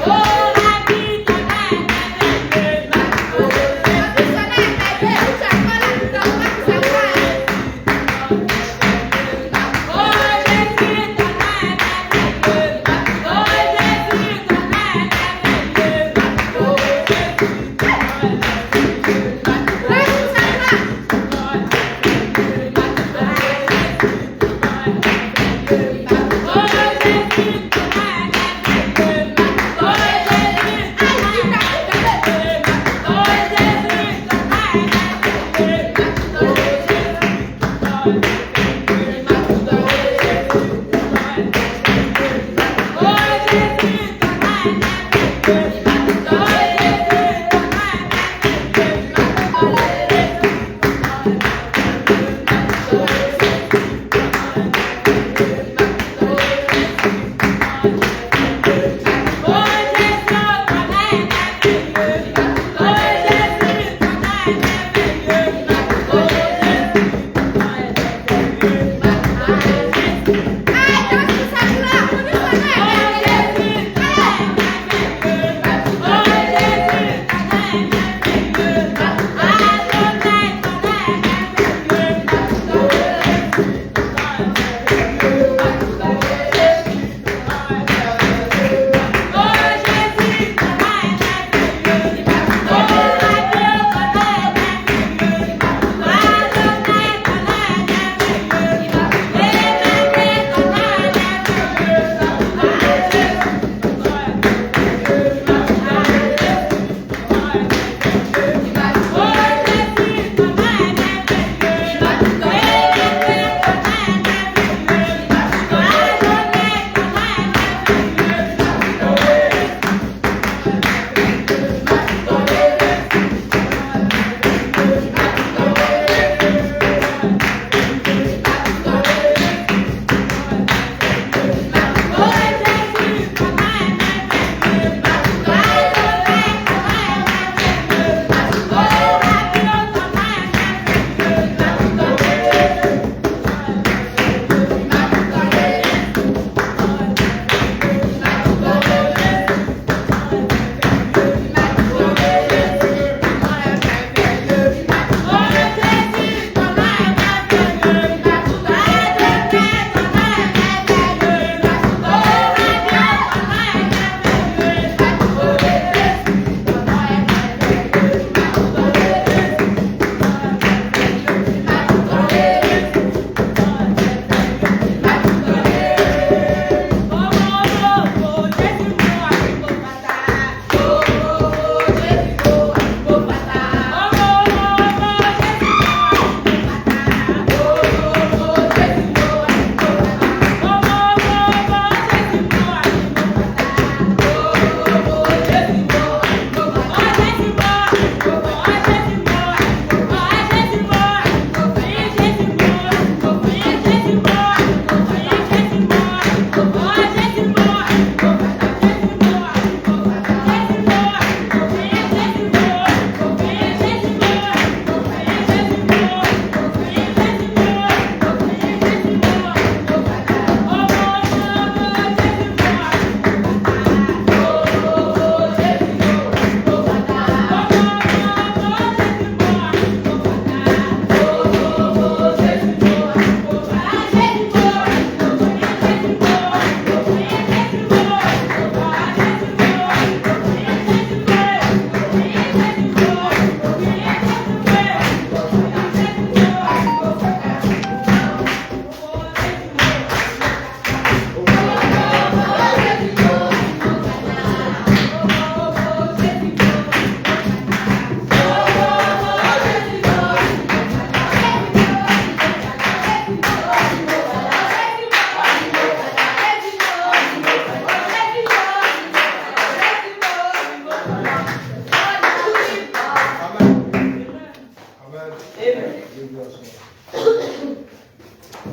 Oh,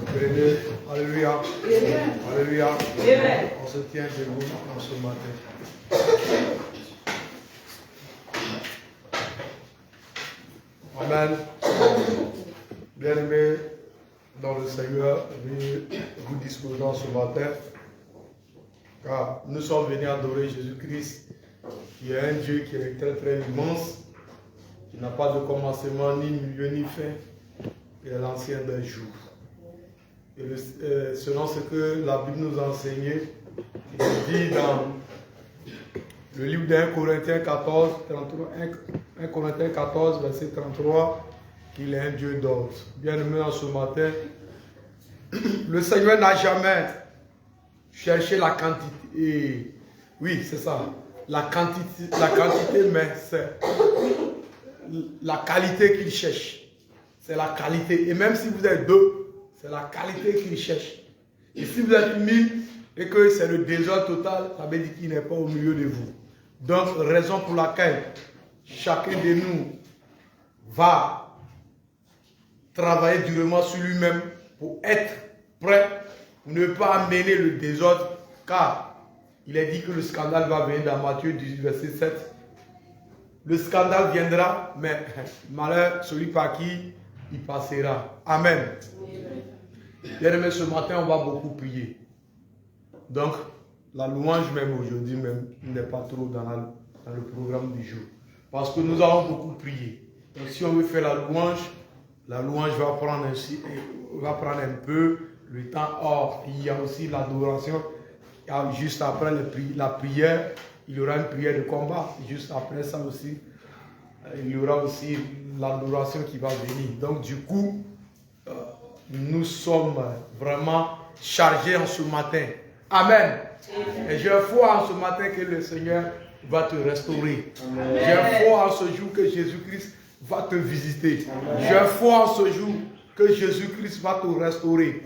Prenez, alléluia. Alléluia. On se tient debout en ce matin. Amen. Bien-aimés dans le Seigneur, vous disposons ce matin, car nous sommes venus adorer Jésus-Christ, qui est un Dieu qui est très très immense, qui n'a pas de commencement, ni milieu, ni fin, qui est l'ancien des jours. Et selon ce que la Bible nous a enseigné, il dit dans le livre de 1 Corinthiens 14, 33, 1 Corinthiens 14, verset 33, qu'il est un Dieu d'ordre. Bien-aimé, en ce matin, le Seigneur n'a jamais cherché la quantité. Oui, c'est ça. La quantité, mais c'est la qualité qu'il cherche. C'est la qualité. Et même si vous êtes deux, c'est la qualité qu'il cherche. Et si vous êtes 1000 et que c'est le désordre total, ça veut dire qu'il n'est pas au milieu de vous. Donc, raison pour laquelle chacun de nous va travailler durement sur lui-même pour être prêt, pour ne pas amener le désordre, car il est dit que le scandale va venir dans Matthieu 18, verset 7. Le scandale viendra, mais malheur celui par qui il passera. Amen. Bien-aimés, ce matin, on va beaucoup prier. Donc, la louange même aujourd'hui même n'est pas trop dans le programme du jour. Parce que nous avons beaucoup prié. Donc, si on veut faire la louange va prendre un peu le temps. Or, il y a aussi l'adoration. Juste après la prière, il y aura une prière de combat. Juste après ça aussi, il y aura aussi l'adoration qui va venir. Donc, du coup, nous sommes vraiment chargés en ce matin. Amen. Et j'ai foi en ce matin que le Seigneur va te restaurer. J'ai foi en ce jour que Jésus-Christ va te visiter. J'ai foi en ce jour que Jésus-Christ va te restaurer.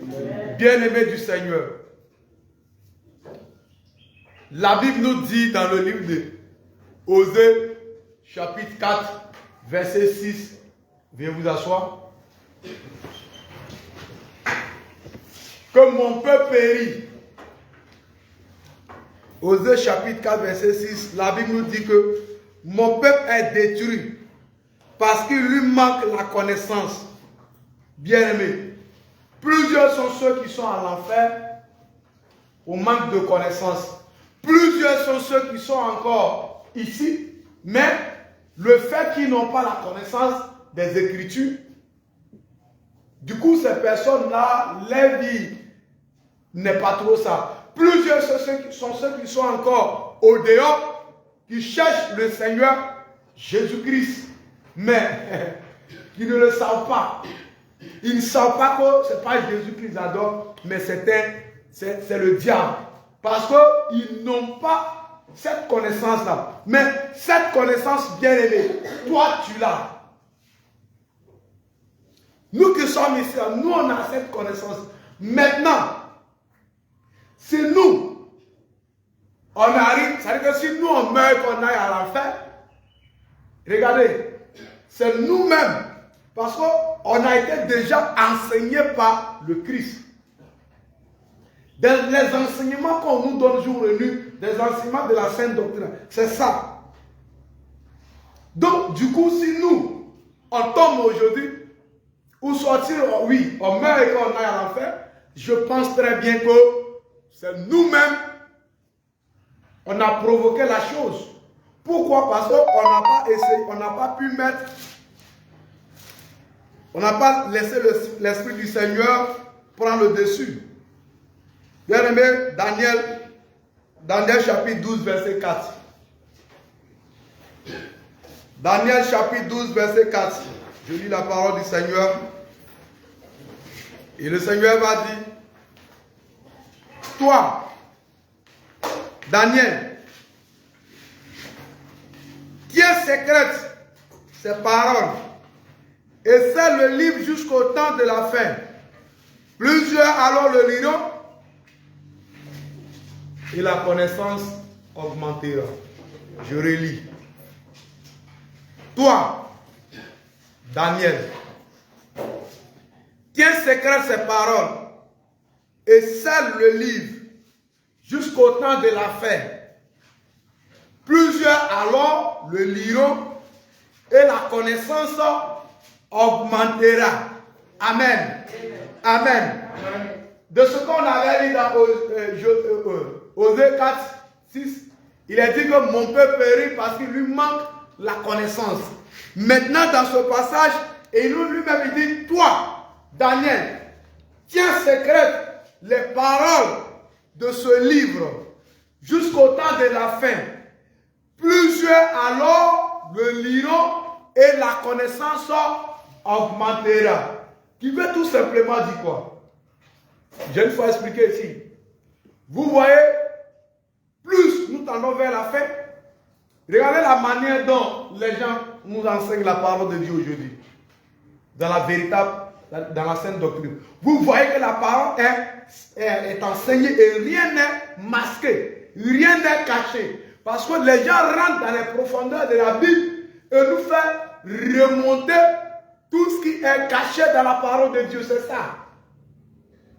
Bien-aimé du Seigneur, la Bible nous dit dans le livre de Osée, chapitre 4, verset 6, veuillez vous asseoir, que mon peuple périt. Osée chapitre 4, verset 6, la Bible nous dit que mon peuple est détruit parce qu'il lui manque la connaissance. Bien-aimé, plusieurs sont ceux qui sont à l'enfer au manque de connaissance. Plusieurs sont ceux qui sont encore ici, mais le fait qu'ils n'ont pas la connaissance des Écritures, du coup, ces personnes-là, leur vie n'est pas trop ça. Plusieurs sont ceux qui sont encore au dehors, qui cherchent le Seigneur Jésus-Christ, mais qui ne le savent pas. Ils ne savent pas que ce n'est pas Jésus qu'ils adorent, mais c'est le diable. Parce qu'ils n'ont pas cette connaissance-là. Mais cette connaissance bien-aimée, toi tu l'as. Nous qui sommes ici, nous on a cette connaissance. Maintenant, si nous, on arrive, c'est-à-dire que si nous on meurt, qu'on aille à l'enfer, regardez, c'est nous-mêmes, parce qu'on a été déjà enseigné par le Christ. Dans les enseignements qu'on nous donne jour et nuit, des enseignements de la Sainte Doctrine, c'est ça. Donc, du coup, si nous, on tombe aujourd'hui, ou sortir, oui, on meurt et qu'on aille à l'enfer, je pense très bien que c'est nous-mêmes, on a provoqué la chose. Pourquoi? Parce qu'on n'a pas essayé, on n'a pas pu mettre, on n'a pas laissé l'Esprit du Seigneur prendre le dessus. Bien-aimé, Daniel chapitre 12, verset 4. Daniel chapitre 12, verset 4. Je lis la parole du Seigneur. Et le Seigneur va dire, toi, Daniel, qui est secrète ces paroles, et c'est le livre jusqu'au temps de la fin. Plusieurs alors le liront, et la connaissance augmentera. Je relis. Toi, Daniel, tiens secret ces paroles et scelle le livre jusqu'au temps de la fin. Plusieurs alors le liront et la connaissance augmentera. Amen. Amen. De ce qu'on avait lu dans Osée 4, 6, il a dit que mon peuple périt parce qu'il lui manque la connaissance. Maintenant, dans ce passage, il lui-même dit, toi, Daniel, tiens secrète les paroles de ce livre jusqu'au temps de la fin. Plusieurs alors le liront et la connaissance augmentera. Qui veut tout simplement dire quoi? J'ai une fois expliqué ici. Vous voyez, plus nous tendons vers la fin, regardez la manière dont les gens nous enseignent la parole de Dieu aujourd'hui. Dans la véritable, dans la sainte doctrine. Vous voyez que la parole est enseignée et rien n'est masqué, rien n'est caché. Parce que les gens rentrent dans les profondeurs de la Bible et nous font remonter tout ce qui est caché dans la parole de Dieu. C'est ça.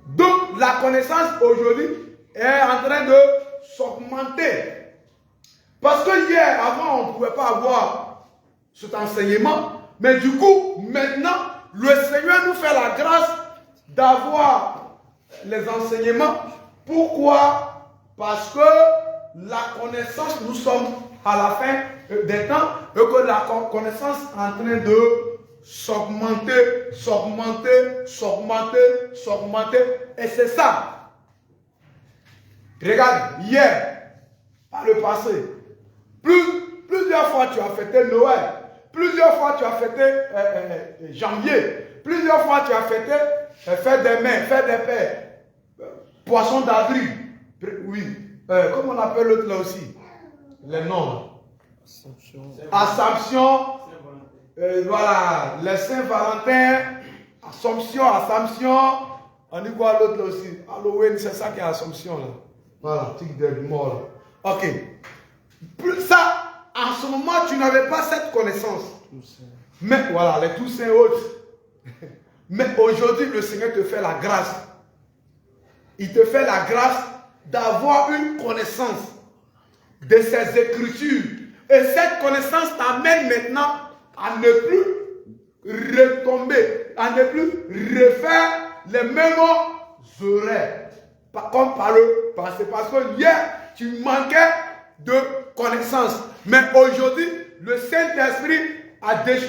Donc la connaissance aujourd'hui est en train de s'augmenter. Parce que hier, avant, on ne pouvait pas avoir cet enseignement. Mais du coup, maintenant, le Seigneur nous fait la grâce d'avoir les enseignements. Pourquoi? Parce que la connaissance, nous sommes à la fin des temps et que la connaissance est en train de s'augmenter, s'augmenter, s'augmenter, s'augmenter. Et c'est ça. Regarde, hier, par le passé, plusieurs fois tu as fêté Noël, plusieurs fois tu as fêté janvier, plusieurs fois tu as fêté fête des mères, fête des pères, poisson d'avril, oui. Comment on appelle l'autre là aussi? Les noms. Assomption. Voilà, les Saint-Valentin, Assomption. On dit quoi l'autre là aussi? Halloween, c'est ça qui est Assomption là. Voilà, tic de mort. Ok. Ça, en ce moment, tu n'avais pas cette connaissance. Mais voilà, les Toussaint autres. Mais aujourd'hui, le Seigneur te fait la grâce. Il te fait la grâce d'avoir une connaissance de ces Écritures. Et cette connaissance t'amène maintenant à ne plus retomber, à ne plus refaire les mêmes erreurs. Comme par le passé. Parce que hier, tu manquais de connaissance. Mais aujourd'hui, le Saint-Esprit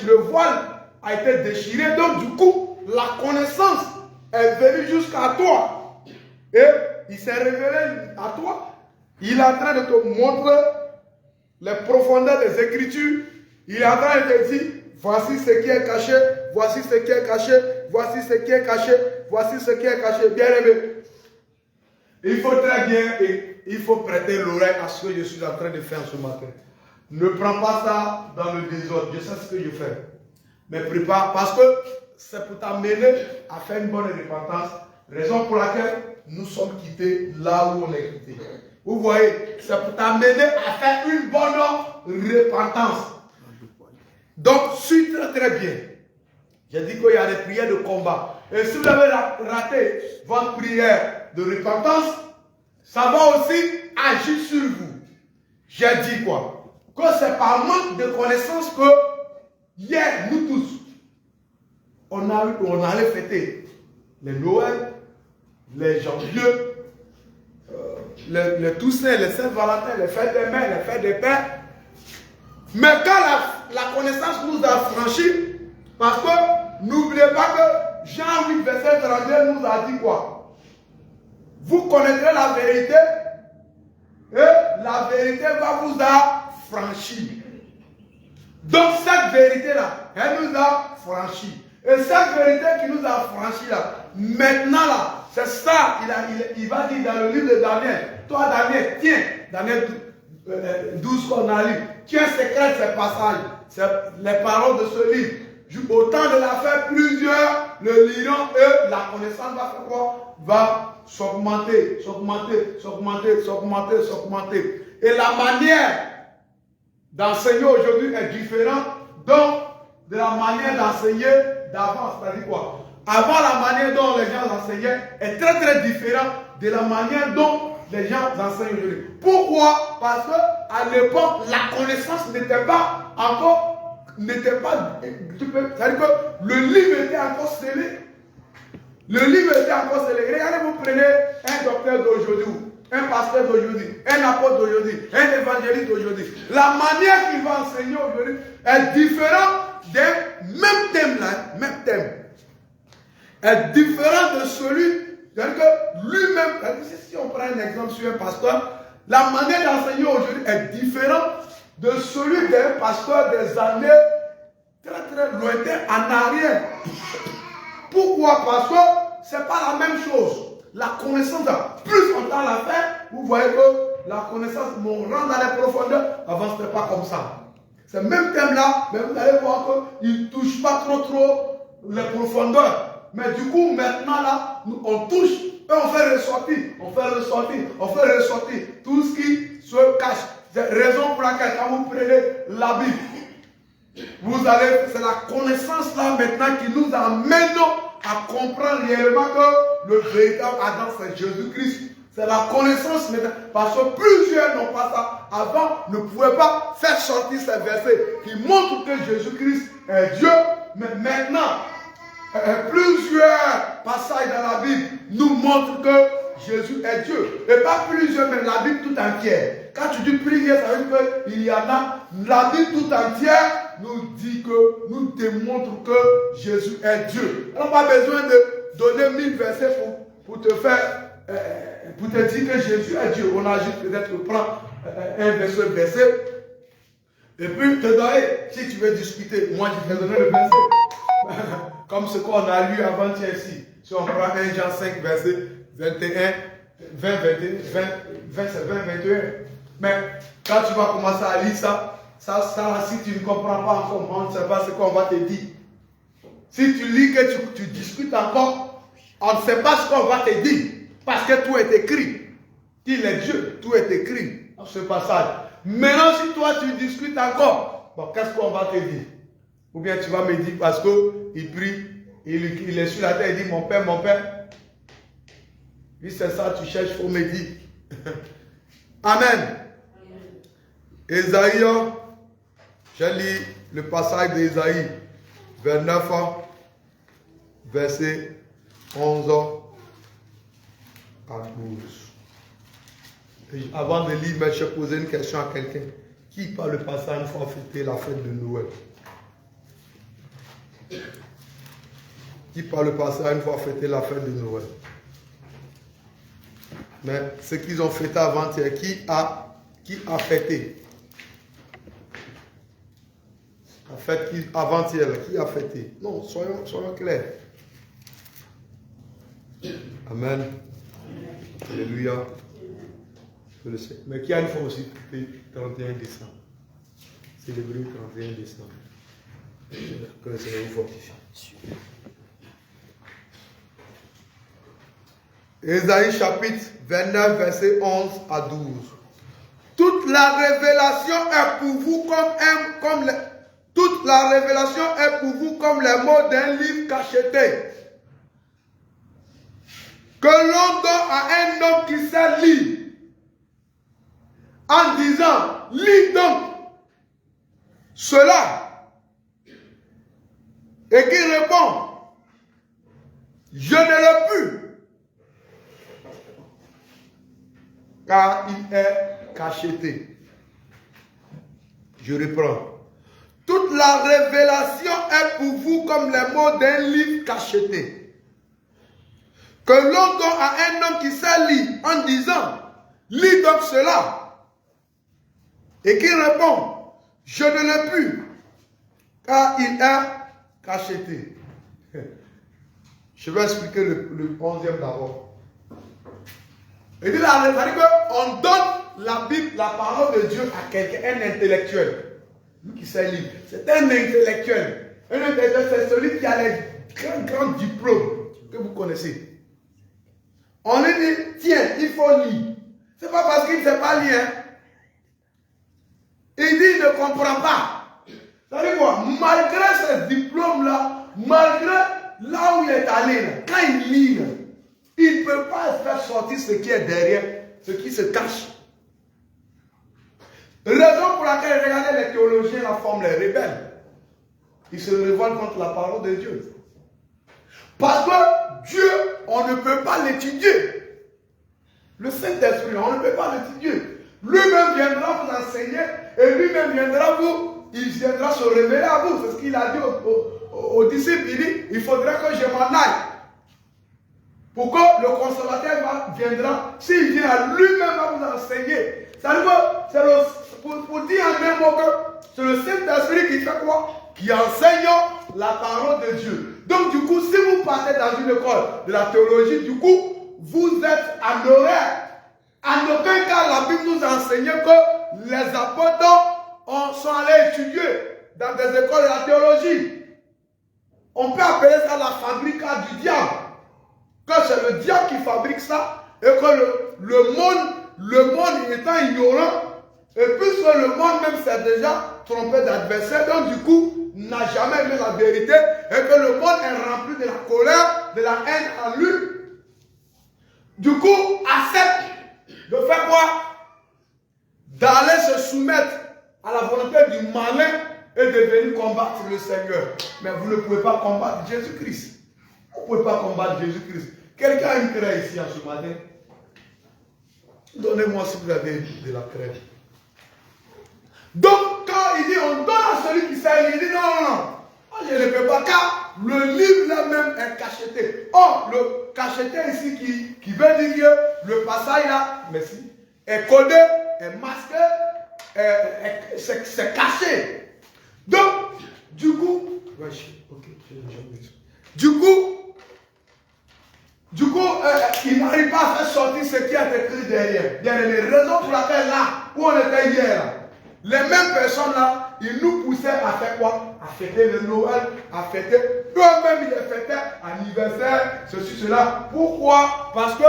le voile a été déchiré. Donc du coup, la connaissance est venue jusqu'à toi. Et il s'est révélé à toi. Il est en train de te montrer les profondeurs des Écritures. Il est en train de te dire, voici ce qui est caché, voici ce qui est caché, voici ce qui est caché, voici ce qui est caché. Bien aimé, il faut très bien et il faut prêter l'oreille à ce que je suis en train de faire ce matin. Ne prends pas ça dans le désordre. Je sais ce que je fais. Mais prépare, parce que c'est pour t'amener à faire une bonne repentance. Raison pour laquelle nous sommes quittés là où on est quittés. Vous voyez, c'est pour t'amener à faire une bonne repentance. Donc, suis très bien. J'ai dit qu'il y a des prières de combat. Et si vous avez raté votre prière de repentance, ça va aussi agir sur vous. J'ai dit quoi? Que c'est par manque de connaissance que hier, nous tous, on allait fêter les Noël, les janvier, les Toussaint, les Saint-Valentin, les fêtes des mères, les fêtes des pères. Mais quand la connaissance nous a franchis, parce que n'oubliez pas que Jean 8, verset 32 nous a dit quoi? Vous connaîtrez la vérité et la vérité va vous affranchir. Donc cette vérité-là, elle nous a franchis. Et cette vérité qui nous a franchis là, maintenant là, c'est ça, il va dire dans le livre de Daniel. Toi Daniel, tiens, Daniel 12 qu'on a lu, tiens secret ces passages, c'est les paroles de ce livre. Au temps de la fin, plusieurs le liront et la connaissance va faire quoi? Va s'augmenter, s'augmenter, s'augmenter, s'augmenter, s'augmenter. Et la manière d'enseigner aujourd'hui est différente donc de la manière d'enseigner d'avant. C'est-à-dire quoi? Avant, la manière dont les gens enseignaient est très très différente de la manière dont les gens enseignent aujourd'hui. Pourquoi? Parce qu'à l'époque, la connaissance n'était pas encore, c'est-à-dire que le livre était encore scellé. Le livre était encore scellé. Regardez, vous prenez un docteur d'aujourd'hui, un pasteur d'aujourd'hui, un apôtre d'aujourd'hui, un évangéliste d'aujourd'hui. La manière qu'il va enseigner aujourd'hui est différente d'un même thème là, même thème. Est différent de celui, c'est-à-dire que lui-même, si on prend un exemple sur un pasteur, la manière d'enseigner aujourd'hui est différente de celui d'un pasteur des années très très lointaines en arrière. Pourquoi? Parce que ce n'est pas la même chose. La connaissance, plus on tend à la faire, vous voyez que la connaissance, on rentre dans les profondeurs, avant ce n'était pas comme ça. Ce même thème-là, mais vous allez voir qu'il ne touche pas trop les profondeurs. Mais du coup, maintenant là, on touche et on fait ressortir tout ce qui se cache. C'est la raison pour laquelle quand vous prenez la Bible, vous allez, c'est la connaissance là maintenant qui nous amène à comprendre réellement que le véritable Adam c'est Jésus-Christ. C'est la connaissance maintenant. Parce que plusieurs n'ont pas ça. Avant, ne pouvaient pas faire sortir ces versets qui montrent que Jésus-Christ est Dieu. Mais maintenant, plusieurs passages dans la Bible nous montrent que Jésus est Dieu. Et pas plusieurs, mais la Bible tout entière. Quand tu dis prière, ça veut dire qu'il y en a. La Bible tout entière nous dit que, nous démontre que Jésus est Dieu. On n'a pas besoin de donner 1000 versets pour te faire, pour te dire que Jésus est Dieu. On a juste peut-être prendre un verset, et puis te donner, si tu veux discuter, moi je vais donner le verset. Comme ce qu'on a lu avant-hier ici. Si on prend 1 Jean 5, verset 21, 20, 21. Mais quand tu vas commencer à lire ça, si tu ne comprends pas encore, on ne sait pas ce qu'on va te dire. Si tu lis que tu discutes encore, on ne sait pas ce qu'on va te dire. Parce que tout est écrit. Il est Dieu, tout est écrit dans ce passage. Maintenant, si toi tu discutes encore, bon, qu'est-ce qu'on va te dire? Ou bien tu vas me dire, parce qu'il prie, il est sur la terre, il dit, mon père, puis c'est ça, tu cherches, il faut me dire. Amen. Ésaïe, j'ai lu le passage d'Ésaïe 29, verset 11 à 12. Et avant de lire, je vais poser une question à quelqu'un. Qui par le passé une fois fêté la fête de Noël? Qui par le passé une fois fêté la fête de Noël? Mais ce qu'ils ont fêté avant-hier, qui a fêté? La fête avant-hier, qui a fêté? Non, soyons clairs. Amen. Alléluia. Je le sais. Mais qui a une fois aussi fêté 31 décembre? Célébrer le 31 décembre. Que le Seigneur vous fortifie. Ésaïe chapitre 29, verset 11 à 12. Toute la révélation est pour vous toute la révélation est pour vous comme les mots d'un livre cacheté, que l'on donne à un homme qui sait lire, en disant, lis donc cela, et qui répond, je ne l'ai plus, car il est cacheté. Je reprends. Toute la révélation est pour vous comme les mots d'un livre cacheté, que l'on donne à un homme qui sait lire, en disant, lis donc cela, et qui répond, je ne l'ai plus, car il est cacheté. Je vais expliquer le 11e d'abord. Il dit là, on donne la Bible, la parole de Dieu à quelqu'un, un intellectuel. Lui qui sait lire. C'est un intellectuel. Un intellectuel, c'est celui qui a les grands diplômes que vous connaissez. On lui dit, tiens, il faut lire. Ce n'est pas parce qu'il ne sait pas lire. Il dit, il ne comprend pas. Ça veut dire quoi? Malgré ces diplômes-là, malgré là où il est allé, là, quand il lit, là, il ne peut pas faire sortir ce qui est derrière, ce qui se cache. Raison pour laquelle, regardez les théologiens, la forme les rebelles. Ils se révoltent contre la parole de Dieu. Parce que Dieu, on ne peut pas l'étudier. Le Saint-Esprit, on ne peut pas l'étudier. Lui-même viendra vous enseigner et lui-même il viendra se révéler à vous. C'est ce qu'il a dit aux disciples. Il dit, il faudrait que je m'en aille. Pour que le consolateur viendra, s'il vient à lui-même à vous enseigner. Ça veut dire, pour dire en un mot que c'est le Saint-Esprit qui fait quoi? Qui enseigne la parole de Dieu. Donc du coup, si vous partez dans une école de la théologie, du coup, vous êtes en horaire. En aucun cas, la Bible nous enseigne que les apôtres sont allés étudier dans des écoles de la théologie. On peut appeler ça la fabrica du diable. Que c'est le diable qui fabrique ça et que le monde étant ignorant, et puisque le monde même s'est déjà trompé d'adversaire, donc du coup, n'a jamais vu la vérité et que le monde est rempli de la colère, de la haine en lui. Du coup, accepte de faire quoi? D'aller se soumettre à la volonté du malin et de venir combattre le Seigneur. Mais vous ne pouvez pas combattre Jésus-Christ. Vous ne pouvez pas combattre Jésus-Christ. Quelqu'un a une craie ici en ce matin? Donnez-moi si vous avez de la craie. Donc, quand il dit on donne à celui qui sait, il dit non. Je ne peux pas, car le livre là-même est cacheté. Or, le cacheté ici qui veut dire que le passage là, merci, est codé, est masqué, c'est caché. Donc, du coup, il n'arrive pas à faire sortir ce qui est écrit derrière. Il y a les raisons pour laquelle là, où on était hier, là, les mêmes personnes là, ils nous poussaient à faire quoi? À fêter le Noël, à fêter. Eux-mêmes, ils fêtaient anniversaire, ceci, cela. Pourquoi? Parce que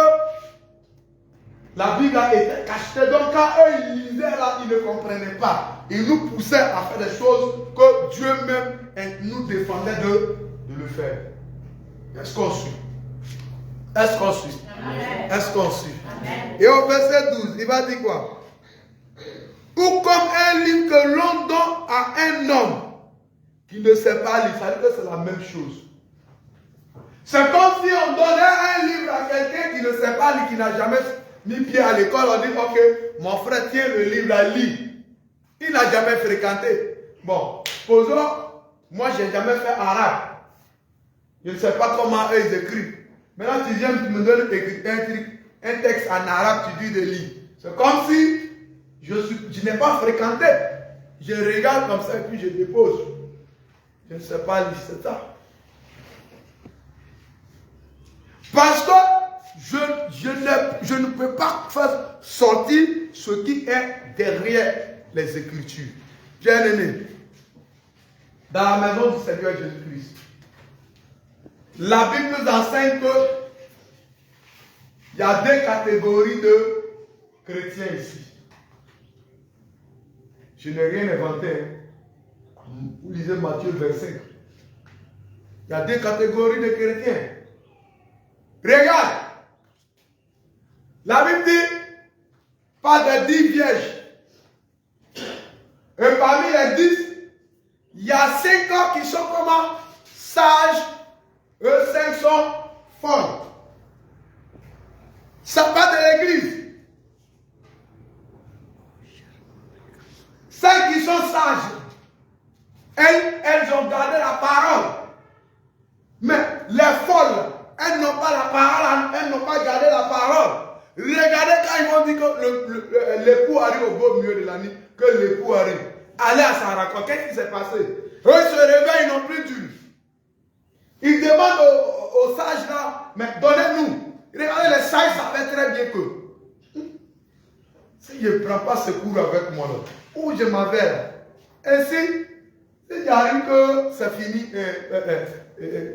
la Bible a été cachetée. Donc quand eux, ils lisaient là, ils ne comprenaient pas. Ils nous poussaient à faire des choses que Dieu même nous défendait de le faire. Est-ce qu'on suit? Est-ce qu'on suit? Est-ce qu'on suit? Et au verset 12, il va dire quoi? Ou comme un livre que l'on donne à un homme qui ne sait pas lire. Ça veut dire que c'est la même chose. C'est comme si on donnait un livre à quelqu'un qui ne sait pas lire, qui n'a jamais mis pied à l'école. On dit, ok, mon frère, tiens le livre à lire. Il n'a jamais fréquenté. Bon, posons, moi, je n'ai jamais fait arabe. Je ne sais pas comment eux ils écrivent. Maintenant, tu viens, tu me donnes un texte en arabe, tu dis de lire. C'est comme si je n'ai pas fréquenté. Je regarde comme ça et puis je dépose. Je ne sais pas lire, c'est ça. Parce que je ne peux pas faire sortir ce qui est derrière les Écritures. Bien aimé, dans la maison du Seigneur Jésus-Christ, la Bible nous enseigne que il y a deux catégories de chrétiens ici. Je n'ai rien inventé. Vous lisez Matthieu 25. Il y a deux catégories de chrétiens. Regarde. La Bible dit, pas de 10 vierges. Et parmi les 10, il y a 5 ans qui sont comment? Sages. Eux 5 sont folles. Ça part de l'église. 5 qui sont sages. Elles ont gardé la parole. Mais les folles, elles n'ont pas la parole, elles n'ont pas gardé la parole. Regardez quand ils vont dire que l'époux arrive au beau milieu de la nuit, que l'époux arrive. Allez à sa rencontre. Qu'est-ce qui s'est passé? Eux se réveillent, ils n'ont plus d'huile. Ils demandent aux sages là, mais donnez-nous. Regardez, les sages savaient très bien que si je ne prends pas ce cours avec moi, là, où je m'en vais là, ainsi, si j'arrive que c'est fini,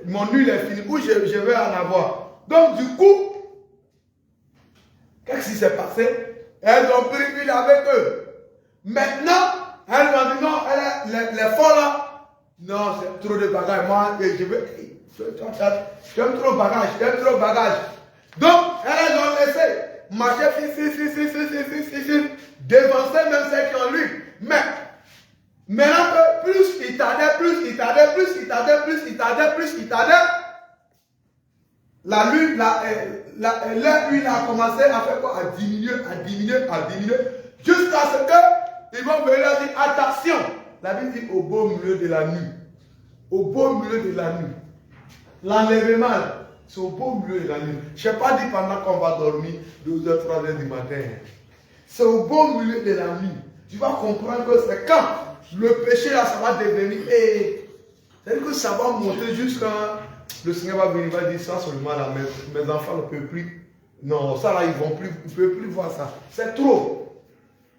mon huile est finie, où je vais en avoir. Donc du coup, qu'est-ce qui s'est passé? Elles ont pris l'huile avec eux. Maintenant, elles ont dit non, les folles là, non, c'est trop de bagages. Moi, je vais. Tu aimes trop bagage, tu aimes trop bagage. Donc, elles ont laissé marcher, dévancer même ceux qui ont lu. Mais, maintenant que plus il tardait, la lune, leur huile a commencé à faire quoi? À diminuer. Jusqu'à ce que ils vont venir dire attention. La Bible dit au beau milieu de la nuit. Au beau milieu de la nuit. L'enlèvement, c'est au beau milieu de la nuit. Je ne sais pas dire pendant qu'on va dormir 12h, 3h du matin. C'est au beau milieu de la nuit. Tu vas comprendre que c'est quand le péché là, ça va devenir. C'est-à-dire que ça va monter jusqu'à. Le Seigneur va venir, va dire ça seulement là, mes enfants ne peuvent plus. Non, ça là, ils ne peuvent plus voir ça. C'est trop.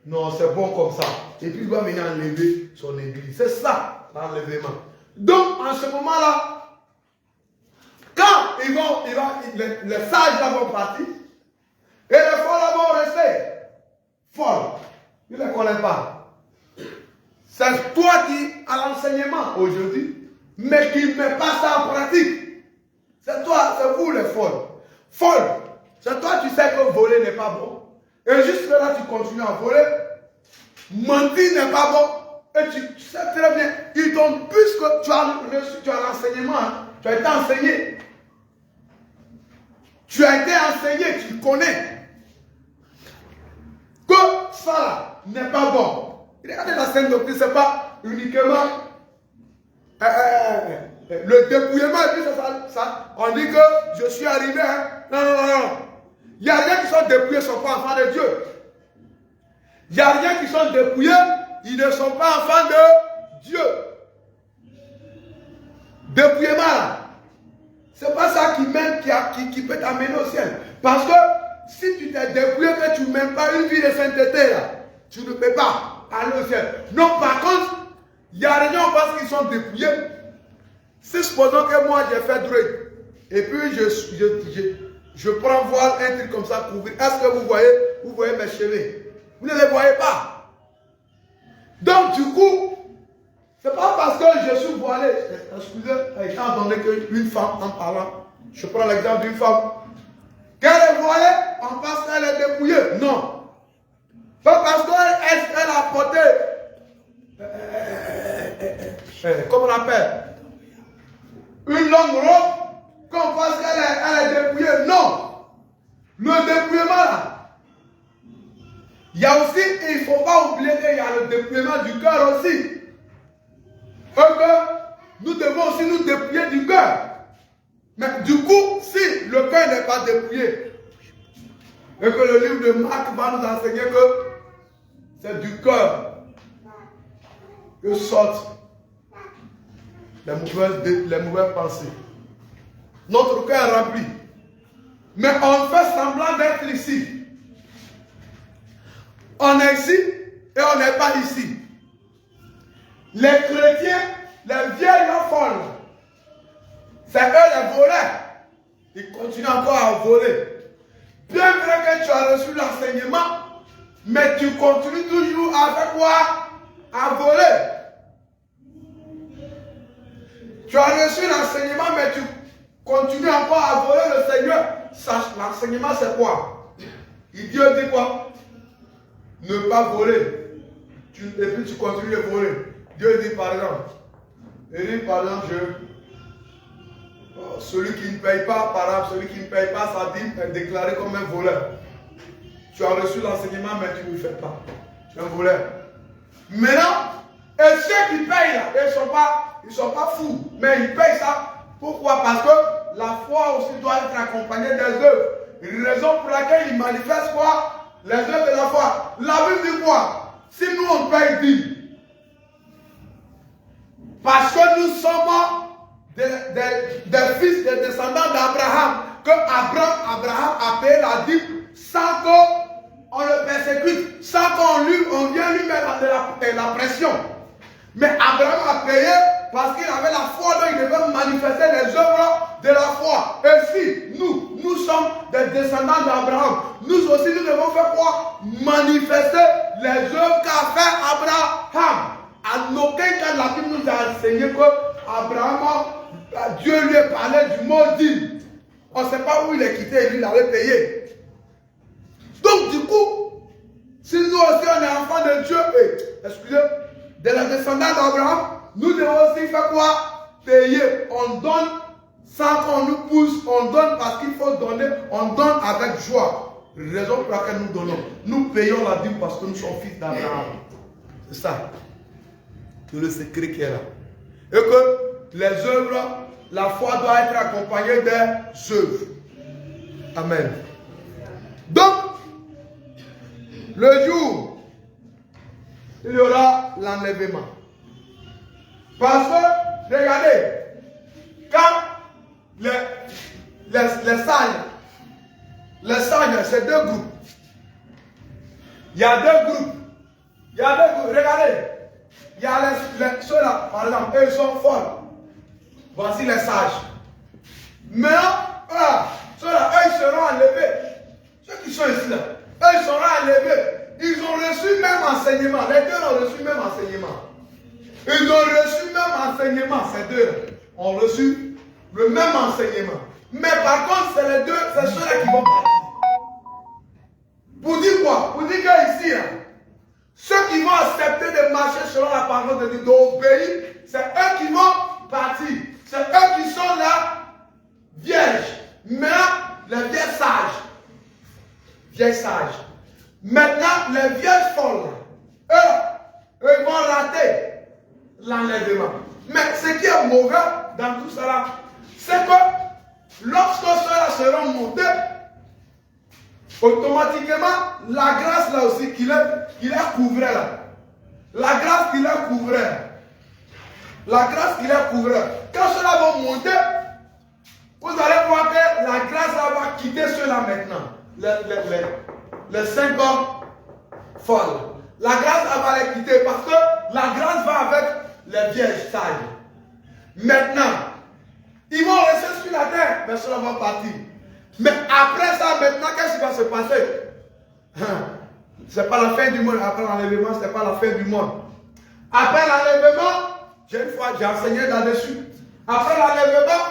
Non, c'est bon comme ça. Et puis il va venir enlever son église. C'est ça, l'enlèvement. Donc, en ce moment-là, quand les sages là vont partir, et les folles là vont rester. Folles. Tu ne les connais pas. C'est toi qui as l'enseignement aujourd'hui, mais qui ne met pas ça en pratique. C'est toi, c'est vous les folles. Folles. C'est toi qui sais que voler n'est pas bon. Et juste là, tu continues à voler. Mentir n'est pas bon. Et tu sais très bien, ils t'ont, puisque tu as l'enseignement, hein, tu as été enseigné. Tu as été enseigné, tu connais. Que ça n'est pas bon. Regardez la scène doctrine, ce n'est pas uniquement le dépouillement. Et puis ça, on dit que je suis arrivé. Hein. Non. Il n'y a rien qui sont dépouillés, ils ne sont pas enfants de Dieu. Il n'y a rien qui sont dépouillés, ils ne sont pas enfants de Dieu. Dépouillement là. Ce n'est pas ça qui peut t'amener au ciel. Parce que si tu t'es dépouillé, que tu ne mènes pas une vie de sainteté là, tu ne peux pas aller au ciel. Non, par contre, il y a des gens parce qu'ils sont dépouillés. Si supposons que moi j'ai fait droit, et puis je prends voile, un truc comme ça couvrir. Est-ce que vous voyez mes cheveux? Vous ne les voyez pas. Donc du coup, c'est pas parce que je suis voilé. Excusez, étant donné qu'une femme, en parlant, je prends l'exemple d'une femme, qu'elle est voilée, on pense qu'elle est dépouillée. Non. Pas parce qu'elle a porté, comment on appelle, une longue robe, qu'on pense qu'elle est dépouillée. Non. Le dépouillement là. Il y a aussi, il ne faut pas oublier qu'il y a le dépouillement du cœur aussi. Parce que nous devons aussi nous dépouiller du cœur. Mais du coup, si le cœur n'est pas dépouillé, et que le livre de Marc va nous enseigner que c'est du cœur que sortent les mauvaises pensées. Notre cœur est rempli. Mais on fait semblant d'être ici. On est ici et on n'est pas ici. Les chrétiens, les vieilles folles, c'est eux les voleurs. Ils continuent encore à voler. Bien vrai que tu as reçu l'enseignement, mais tu continues toujours à faire quoi? À voler. Tu as reçu l'enseignement, mais tu continues encore à voler le Seigneur. L'enseignement c'est quoi? Dieu dit quoi? Ne pas voler. Et puis tu continues de voler. Dieu dit par exemple, celui qui ne paye pas, par exemple, celui qui ne paye pas sa dîme est déclaré comme un voleur. Tu as reçu l'enseignement, mais tu ne le fais pas. Tu es un voleur. Maintenant, et ceux qui payent là, ils ne sont pas fous, mais ils payent ça. Pourquoi? Parce que la foi aussi doit être accompagnée des œuvres. Une raison pour laquelle ils manifestent quoi? Les œuvres de la foi. La Bible dit quoi? Si nous on paye dîme, parce que nous sommes des fils, des descendants d'Abraham, que Abraham a payé la dîme sans qu'on le persécute, sans qu'on vienne lui mettre de la pression. Mais Abraham a payé parce qu'il avait la foi, donc il devait manifester les œuvres de la foi. Et si nous sommes des descendants d'Abraham, nous aussi nous devons faire quoi? Manifester les œuvres qu'a fait Abraham. En aucun cas la Bible nous a enseigné que Abraham Dieu lui a parlé du mot dîme. On ne sait pas où il est quitté et lui, il avait payé. Donc, du coup, si nous aussi, on est enfants de Dieu, excusez, de la descendance d'Abraham, nous devons aussi faire quoi? Payer. On donne sans qu'on nous pousse, on donne parce qu'il faut donner, on donne avec joie. Raison pour laquelle nous donnons. Nous payons la dîme parce que nous sommes fils d'Abraham. C'est ça. C'est le secret qui est là. Et que les œuvres, la foi doit être accompagnée des œuvres. Amen. Donc, le jour, il y aura l'enlèvement. Parce que, regardez, quand les sages, c'est deux groupes. Il y a deux groupes. Regardez. Il y a ceux-là, par exemple, eux, ils sont forts. Voici les sages. Mais ceux-là, eux, ils seront enlevés. Ceux qui sont ici, là, eux, ils seront enlevés. Ils ont reçu même enseignement. Les deux ont reçu même enseignement. Ils ont reçu même enseignement. Ces deux ont reçu le même enseignement. Mais par contre, c'est les deux, c'est ceux-là qui vont partir. Pour dire quoi? Pour dire qu'ici, là, ceux qui vont accepter de marcher selon la parole de Dieu, d'obéir, c'est eux qui vont partir. C'est eux qui sont là, vierges. Mais les vieilles sages. Vieilles sages. Maintenant, les vieilles folles, eux vont rater l'enlèvement. Mais ce qui est mauvais dans tout cela, c'est que lorsque ceux-là seront montés, automatiquement, la grâce là aussi qu'il a couvert là. La grâce qu'il a couvert. La grâce qu'il a couvert. Quand ceux-là vont monter, vous allez voir que la grâce là va quitter ceux-là maintenant. Les 5 hommes folles. La grâce là va les quitter parce que la grâce va avec les vierges sages. Maintenant, ils vont rester sur la terre, mais ceux-là vont partir. Mais après ça, maintenant, qu'est-ce qui va se passer? C'est pas la fin du monde. Après l'enlèvement, c'est pas la fin du monde. Après l'enlèvement, j'ai enseigné là-dessus. Après l'enlèvement,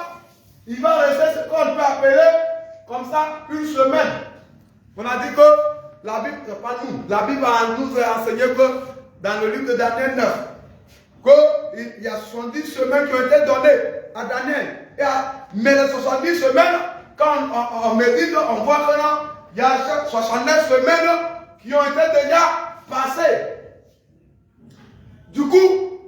il va rester ce qu'on peut appeler comme ça une semaine. On a dit que la Bible, c'est pas nous. La Bible nous a enseigné que dans le livre de Daniel 9, qu'il y a 70 semaines qui ont été données à Daniel. Mais les 70 semaines, quand on médite, on voit que non, il y a 69 semaines qui ont été déjà passées. Du coup,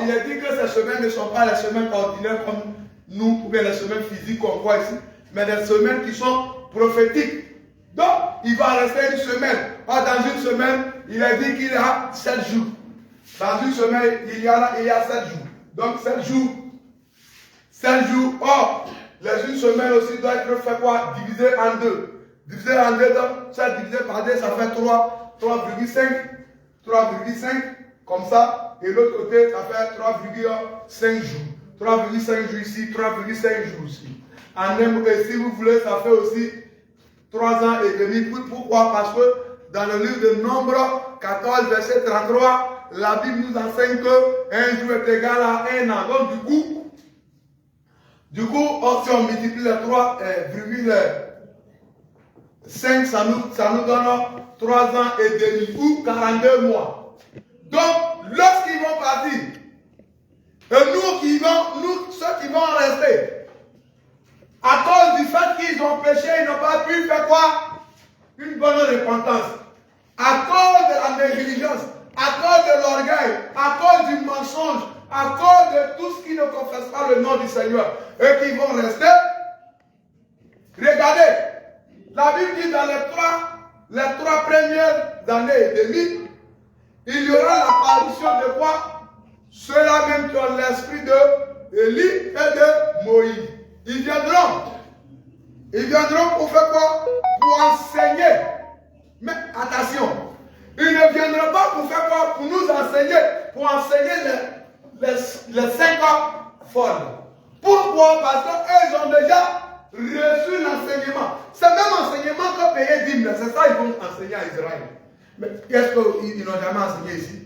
il est dit que ces semaines ne sont pas les semaines ordinaires comme nous, ou bien les semaines physiques qu'on voit ici, mais des semaines qui sont prophétiques. Donc, il va rester une semaine. Dans une semaine, il est dit qu'il y a 7 jours. Dans une semaine, il y a 7 jours. Donc, 7 jours. 7 jours. Les une semaine aussi doit être fait quoi? Divisé en deux. Divisé en deux, donc ça divisé par 2, ça fait 3,5. 3,5, comme ça. Et l'autre côté, ça fait 3,5 jours. 3,5 jours ici, 3,5 jours ici. Et si vous voulez, ça fait aussi 3 ans et demi. Pourquoi? Parce que dans le livre de Nombre 14, verset 33, la Bible nous enseigne que un jour est égal à 1 an. Donc du coup, si on multiplie les 3,5, ça nous donne 3 ans et demi ou 42 mois. Donc, lorsqu'ils vont partir, et ceux qui vont rester, à cause du fait qu'ils ont péché, ils n'ont pas pu faire quoi? Une bonne repentance. À cause de la négligence, à cause de l'orgueil, à cause du mensonge, à cause de tout ce qui ne confesse pas le nom du Seigneur, eux qui vont rester. Regardez, la Bible dit dans les 3 premières années et demie, il y aura l'apparition de quoi? Ceux-là même qui ont l'esprit de Élie et de Moïse. Ils viendront. Ils viendront pour faire quoi? Pour enseigner. Mais attention, ils ne viendront pas pour faire quoi? Pour nous enseigner. Pour enseigner les 5 ans folles. Pourquoi? Parce qu'eux, ils ont déjà reçu l'enseignement. C'est le même enseignement que payer dîme. C'est ça qu'ils vont enseigner à Israël. Mais qu'est-ce qu'ils n'ont jamais enseigné ici?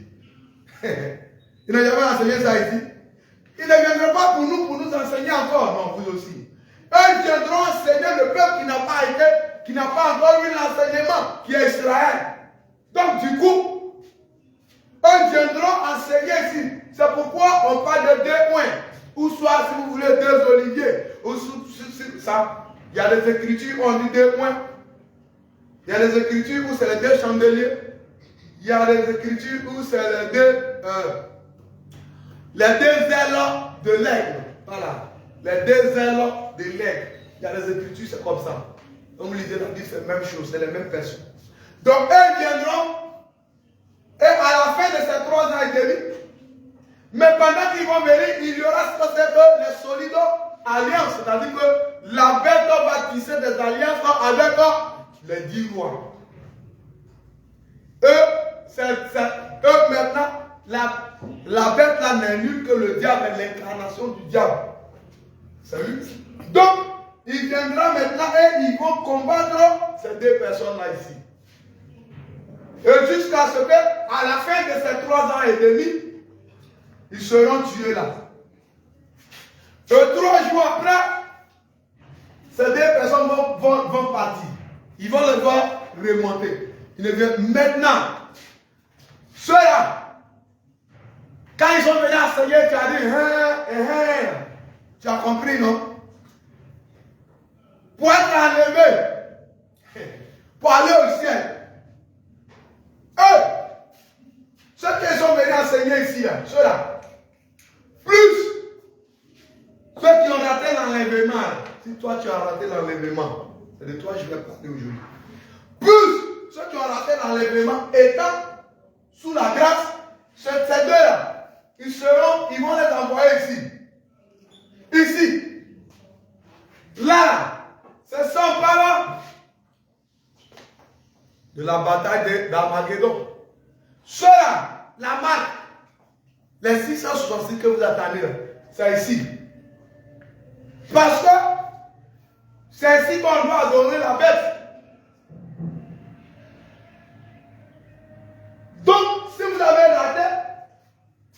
Ils n'ont jamais enseigné ça ici. Ils ne viendront pas pour nous enseigner encore. Non, vous aussi. Eux viendront enseigner le peuple qui n'a pas encore eu l'enseignement, qui est Israël. Donc du coup, eux viendront enseigner ici. C'est pourquoi on parle de 2 points. Ou soit, si vous voulez, 2 oliviers. Ou ça. Il y a des écritures où on dit 2 points. Il y a des écritures où c'est les 2 chandeliers. Il y a des écritures où c'est les 2 ailes de l'aigle. Voilà. Les 2 ailes de l'aigle. Il y a des écritures, c'est comme ça. Donc vous lisez la Bible, c'est la même chose, c'est les mêmes personnes. Donc eux viendront, et à la fin de ces 3 ans et demi, mais pendant qu'ils vont venir, il y aura ce que c'est que les solides alliances, c'est-à-dire que la bête va tisser des alliances avec les 10 rois. Eux maintenant, la bête là n'est nulle que le diable, est l'incarnation du diable. C'est lui. Donc, il viendra maintenant et ils vont combattre ces 2 personnes-là ici. Et jusqu'à ce que, à la fin de ces 3 ans et demi, ils seront tués là. Et 3 jours après, ces 2 personnes vont partir. Ils vont les voir remonter. Ils viennent maintenant. Ceux-là, quand ils sont venus enseigner, tu as dit, tu as compris, non? Pour être enlevé, pour aller au ciel. Eux, ceux qui sont venus enseigner ici, ceux-là, plus ceux qui ont raté l'enlèvement. Si toi tu as raté l'enlèvement, c'est de toi que je vais parler aujourd'hui. Plus ceux qui ont raté l'enlèvement, étant sous la grâce, ces 2-là, ils vont les envoyer ici. Ici. Là, ce sont pas de la bataille d'Armageddon. Ceux-là, la marque, les 666 que vous attendez là, c'est ici. Parce que c'est ici qu'on va adorer la bête. Donc, si vous avez raté,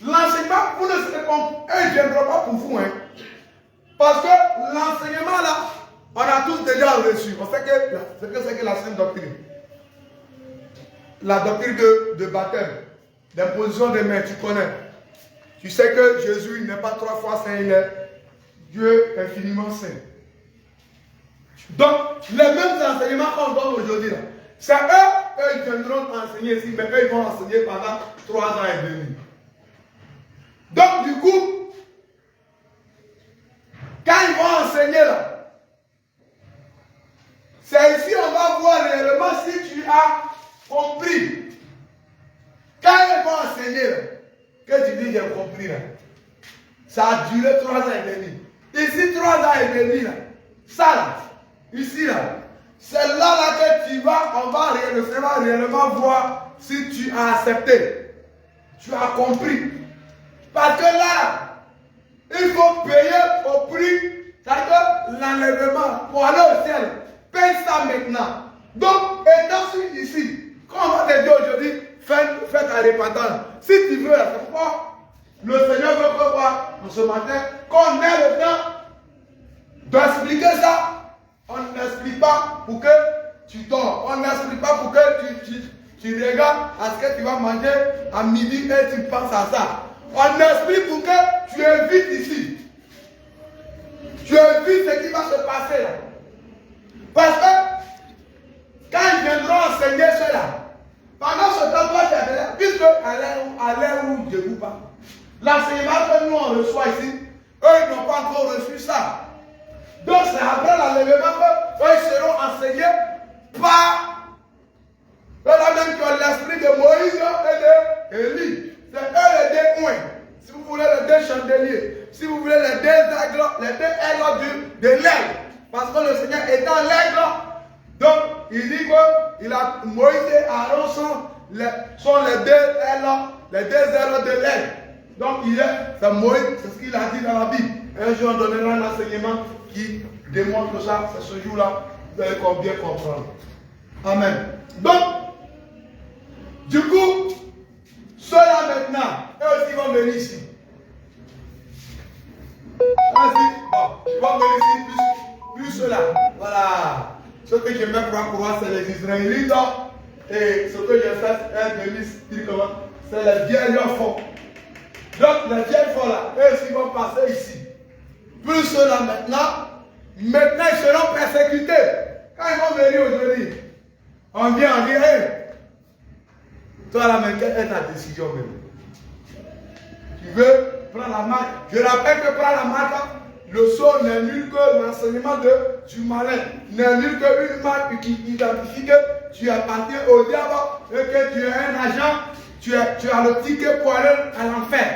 l'enseignement, vous ne serez pas, eux ne viendront pas pour vous. Hein. Parce que l'enseignement là, on a tous déjà reçu. On sait que c'est que la sainte doctrine. La doctrine de baptême, d'imposition des mains, tu connais. Tu sais que Jésus n'est pas 3 fois saint, il est Dieu infiniment saint. Donc, les mêmes enseignements qu'on donne aujourd'hui, c'est eux, ils viendront enseigner ici, mais eux, ils vont enseigner pendant 3 ans et demi. Donc, du coup, quand ils vont enseigner là, c'est ici on va voir réellement si tu as compris. Quand ils vont enseigner là, que tu dis j'ai compris là, ça a duré 3 ans et demi. Ici, 3 ans et demi là, ça là, ici là, c'est là que tu vas, on va réellement voir si tu as accepté, tu as compris. Parce que là, il faut payer au prix, c'est-à-dire l'enlèvement pour aller au ciel. Paye ça maintenant. Donc, étant ici, quand on va te dire aujourd'hui, fais ta repentance. Si tu veux, c'est pourquoi le Seigneur veut quoi ce matin, qu'on ait le temps d'expliquer ça. On n'explique pas pour que tu dors. On n'explique pas pour que tu regardes à ce que tu vas manger à midi et tu penses à ça. On explique pour que tu évites ici. Tu évites ce qui va se passer là. Parce que quand ils viendront enseigner cela, pendant ce temps, toi tu es là, puisque à l'heure où je vous parle, l'enseignement que nous on reçoit ici, eux ils n'ont pas encore reçu ça. Donc c'est après l'enlèvement qu'eux ils seront enseignés par eux-là même qui ont l'esprit de Moïse et d'Élie. C'est eux les 2 points. Si vous voulez les 2 chandeliers, si vous voulez les 2 ailes de l'aigle. Parce que le Seigneur est dans l'aigle. Donc il dit que Moïse et Aaron sont les 2 ailes de l'aigle. Donc c'est Moïse, c'est ce qu'il a dit dans la Bible. Un jour on donnera un enseignement qui démontre ça, c'est ce jour-là, vous allez bien comprendre. Amen. Donc, du coup, ceux-là maintenant, eux aussi vont venir ici. Vas-y. Bon, ils vont venir ici, plus ceux-là. Voilà. Ce que je mets pour courant, c'est les Israélites. Et ce que je fais, c'est un demi-style, c'est les vieilles fonds. Donc, les vieilles fonds là, eux aussi vont passer ici. Plus ceux-là maintenant, ils seront persécutés. Quand ils vont venir aujourd'hui, on vient, on dit, hey, toi là, mais quelle est ta décision même? Tu veux prendre la marque? Je rappelle que prendre la marque, le sceau n'est nul que l'enseignement du malin, n'est nul qu'une marque qui identifie que tu appartiens au diable et que tu es un agent, tu as le ticket pour aller à l'enfer.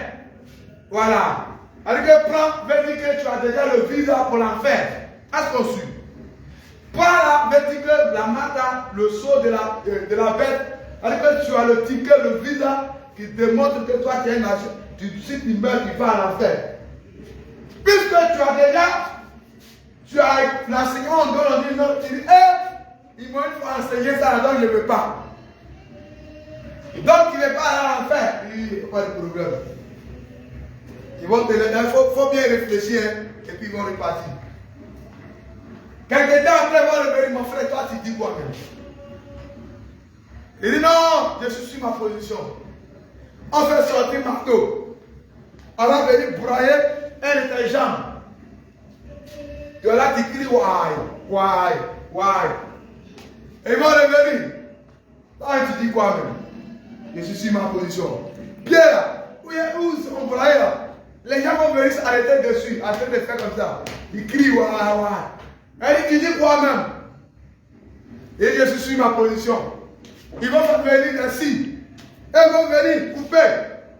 Voilà. Alors que prends, veut dire que tu as déjà le visa pour l'enfer. Est-ce qu'on suit? Prends la veut dire que la marque, le sceau de la bête, alors que tu as le ticket, le visa qui démontre que toi tu es un agent. Si tu meurs, tu vas à l'enfer. Puisque tu as l'enseignement, on dit non, tu dis, ils m'ont enseigné ça, donc je ne veux pas. Donc tu ne veux pas aller à l'enfer. Il n'y a pas de problème. Ils vont te dire, il faut bien réfléchir, et puis ils vont repartir. Quelques temps après, ils vont revenir, mon frère, toi tu dis quoi même? Il dit non, je suis sur ma position. On fait sortir marteau. On va venir broyer un de tes jambes. Tu vas là, tu cries, why. Et ils vont revenir. Toi, tu dis quoi même? Je suis sur ma position. Pierre, où sont broyés là? Les gens vont venir s'arrêter dessus, en train de faire comme ça. Ils crient, why. Et tu dis quoi même? Et je suis sur ma position. Ils vont venir ici. Ils vont venir couper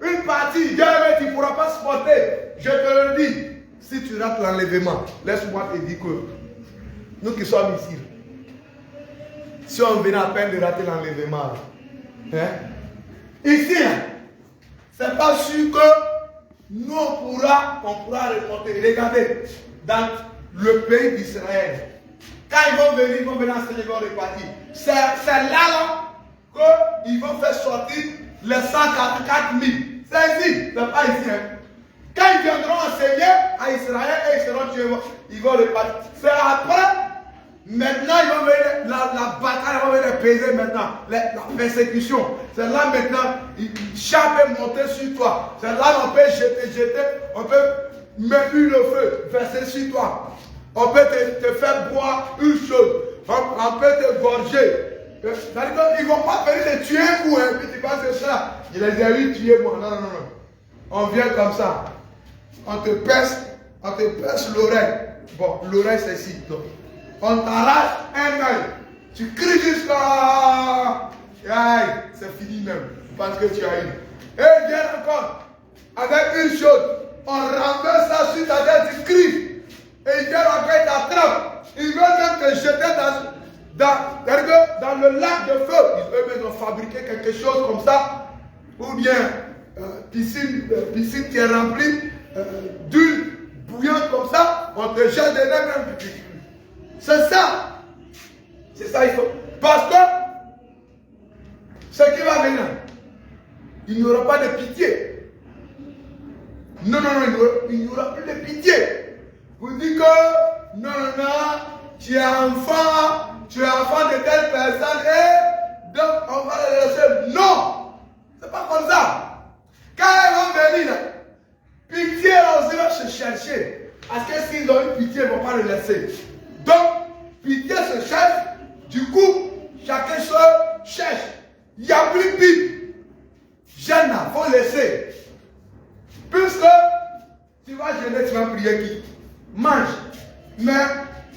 une partie. Tu ne pourras pas supporter. Je te le dis. Si tu rates l'enlèvement, laisse-moi te dire que nous qui sommes ici, si on venait à peine de rater l'enlèvement, ici, c'est pas sûr que nous on pourra remonter. Regardez, dans le pays d'Israël, quand ils vont venir enseigner, ils vont repartir. C'est là qu'ils vont faire sortir les 144 000. C'est ici, c'est pas ici. Quand ils viendront enseigner à Israël et ils seront tués, ils vont repartir. C'est après, maintenant, ils vont venir, la bataille va venir peser maintenant, la persécution. C'est là maintenant, chaque peut monter sur toi. C'est là qu'on peut jeter, on peut mettre le feu, verser sur toi. On peut te faire boire une chose, on peut te gorger. C'est-à-dire qu'ils ne vont pas venir te tuer un coup, hein, puis tu penses que ça, je les ai eu tuer moi. Non. On vient comme ça. On te perce l'oreille. Bon, l'oreille c'est ici. Donc, on t'arrache un œil. Tu cries jusqu'à... c'est fini même. Parce que tu as eu. Et viens encore. Avec une chose. On renverse ça sur ta tête. Tu cries. Et ils viennent encore, ils t'attrapent. Ils veulent même te jeter dans le lac de feu. Ils ont fabriqué quelque chose comme ça. Ou bien piscine qui est remplie d'huile bouillante comme ça. On te jette dedans même. C'est ça. C'est ça il faut. Parce que ce qui va venir, il n'y aura pas de pitié. Non, il n'y aura plus de pitié. Vous dites que non, tu es enfant de telle personne et donc on va les laisser. Non, c'est pas comme ça. Quand ils vont venir, pitié aussi va se chercher. Parce que s'ils ont eu pitié, ils ne vont pas le laisser. Donc, pitié se cherche. Du coup, chacun se cherche. Il n'y a plus de Bible. Jeune, il faut laisser. Puisque tu vas jeûner, tu vas prier qui? Mange. Mais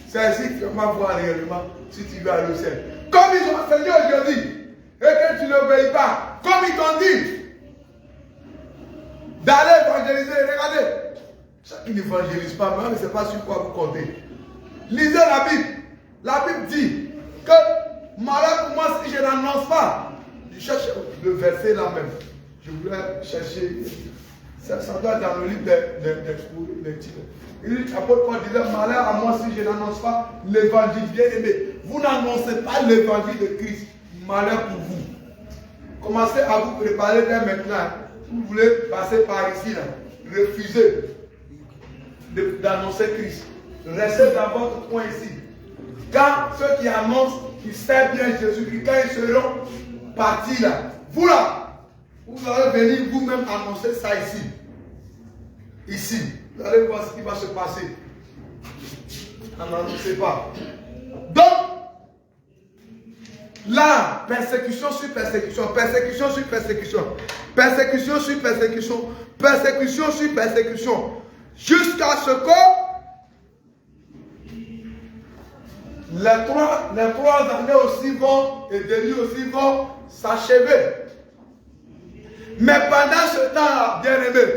c'est ainsi que tu vas voir réellement si tu vas aller au ciel. Comme ils ont enseigné aujourd'hui, et que tu n'obéis pas, comme ils t'ont dit, d'aller évangéliser. Regardez, ceux qui n'évangélisent pas, mais on ne sait pas sur quoi vous comptez. Lisez la Bible. La Bible dit que malheur pour moi si je n'annonce pas. Je cherche le verset là même. Je voulais chercher. Ça doit être dans le livre des titres. L'apôtre Paul disait malheur à moi si je n'annonce pas l'évangile bien aimé. Vous n'annoncez pas l'évangile de Christ. Malheur pour vous. Commencez à vous préparer dès maintenant. Vous voulez passer par ici là. Refusez. d'annoncer Christ. Restez dans votre coin ici. Quand ceux qui annoncent, qui servent bien Jésus-Christ, quand ils seront partis là, vous là, vous allez venir vous-même annoncer ça ici. Ici. Vous allez voir ce qui va se passer. N'annoncez pas. Donc, là, persécution sur persécution, persécution sur persécution, persécution sur persécution, persécution sur persécution, jusqu'à ce que les trois années aussi vont et des nuits aussi vont s'achever. Mais pendant ce temps-là, bien-aimés,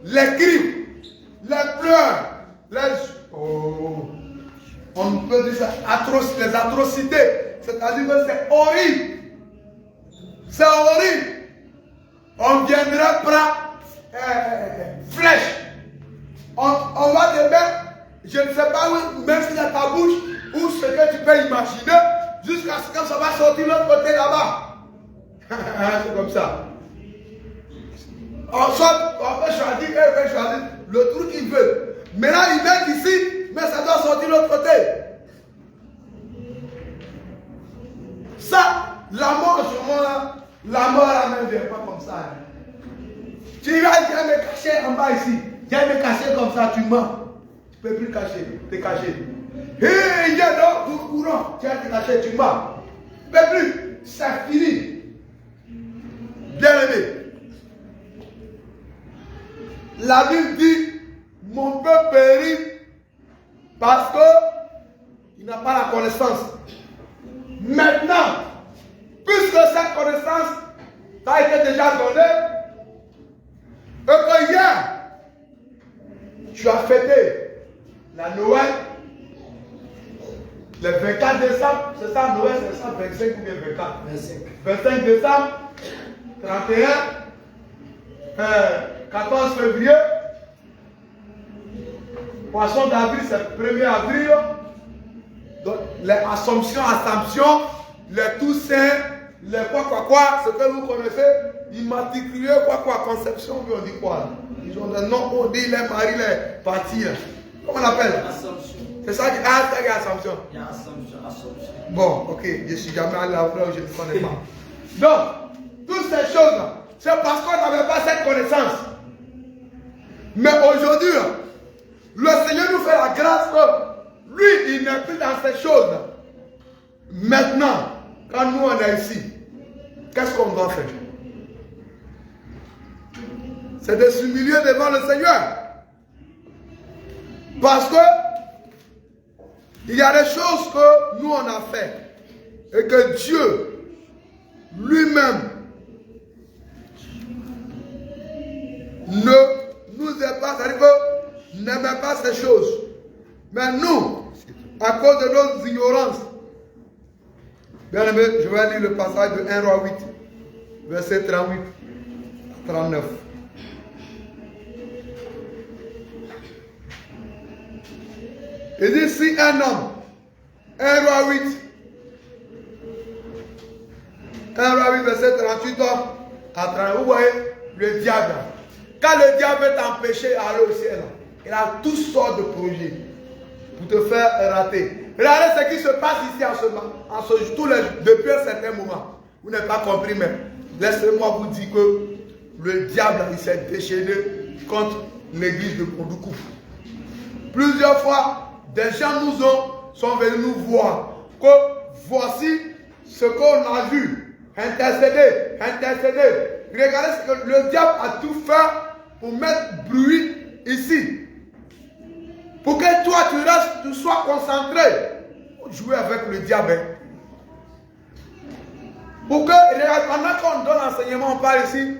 les cris, les pleurs, on peut dire ça, les atrocités, c'est-à-dire que c'est horrible. C'est horrible. On viendra prendre flèche. On va te mettre, je ne sais pas où, même si dans ta bouche, ou ce que tu peux imaginer, jusqu'à ce que ça va sortir de l'autre côté là-bas. C'est comme ça. On peut choisir, il peut choisir le truc qu'il veut. Maintenant, il met ici, mais ça doit sortir de l'autre côté. Ça, la mort, en ce moment-là, la mort, là, ne vient pas comme ça. Tu vas me cacher en bas ici. Viens me cacher comme ça, tu mens. Tu ne peux plus te cacher. Hé, il y a d'autres courants. Tu vas te cacher, tu mens. Tu ne peux plus. C'est fini. Bien aimé. La Bible dit, mon peuple périt parce qu'il n'a pas la connaissance. Maintenant, puisque cette connaissance t'a été déjà donnée, et que hier, tu as fêté la Noël, le 24 décembre, c'est ça, Noël, c'est ça, 25 ou bien 24 25 décembre, 31, 14 février, Poisson d'avril, c'est 1er avril. Donc, les Assomptions, les Toussaint, les quoi, ce que vous connaissez, immatriculé, conception, on dit quoi là? Ils ont des noms, on dit les maris, les partis. Comment on appelle? Assomption. C'est ça qui est Assomption. Il y a Assomption. Bon, ok, je ne suis jamais allé là où je ne connais pas. Donc, toutes ces choses-là, c'est parce qu'on n'avait pas cette connaissance. Mais aujourd'hui, le Seigneur nous fait la grâce que lui, il n'est plus dans ces choses. Maintenant, quand nous on est ici, qu'est-ce qu'on doit faire? C'est de s'humilier devant le Seigneur. Parce que il y a des choses que nous on a fait et que Dieu lui-même ne nous est pas, c'est-à-dire que n'aimait pas ces choses. Mais nous, à cause de notre ignorance, bien aimé, je vais lire le passage de 1 Roi 8, verset 38 à 39. Il dit, si un homme, 1 Roi 8, verset 38 à 39, vous voyez, le diable. Quand le diable veut t'empêcher d'aller au ciel, il a toutes sortes de projets pour te faire rater. Regardez ce qui se passe ici depuis un certain moment. Vous n'avez pas compris, mais laissez-moi vous dire que le diable s'est déchaîné contre l'église de Kondoukou. Plusieurs fois, des gens sont venus nous voir que voici ce qu'on a vu. Intercéder. Regardez ce que le diable a tout fait pour mettre bruit ici. Pour que toi tu sois concentré. Jouer avec le diable. Pour que, pendant qu'on donne l'enseignement, on parle ici,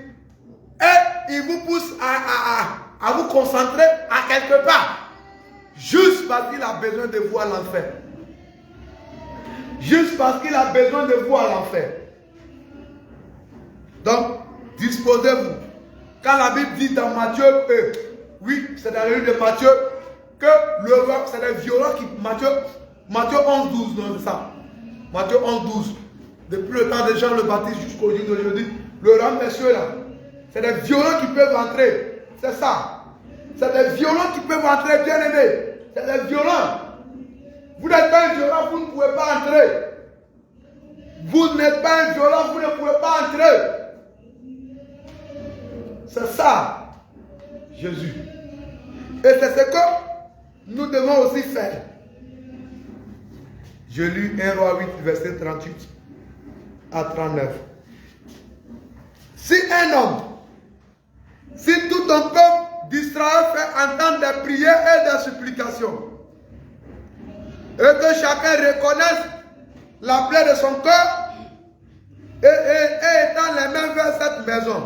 et il vous pousse à vous concentrer à quelque part. Juste parce qu'il a besoin de vous à l'enfer. Juste parce qu'il a besoin de vous à l'enfer. Donc, disposez-vous. Quand la Bible dit dans Matthieu, oui, c'est dans le livre de Matthieu, que le roi, c'est des violents qui. Matthieu 11, 12, non, c'est ça. Matthieu 11, 12. Depuis le temps de Jean le Baptiste jusqu'au jour d'aujourd'hui, le roi, messieurs là, c'est des violents qui peuvent entrer. C'est ça. C'est des violents qui peuvent entrer, bien aimés. C'est des violents. Vous n'êtes pas un violent, vous ne pouvez pas entrer. Vous n'êtes pas un violent, vous ne pouvez pas entrer. C'est ça, Jésus. Et c'est ce que nous devons aussi faire. Je lis 1 Roi 8, verset 38 à 39. Si un homme, si tout un peuple d'Israël fait entendre des prières et des supplications, et que chacun reconnaisse la plaie de son cœur, et étend les mains vers cette maison,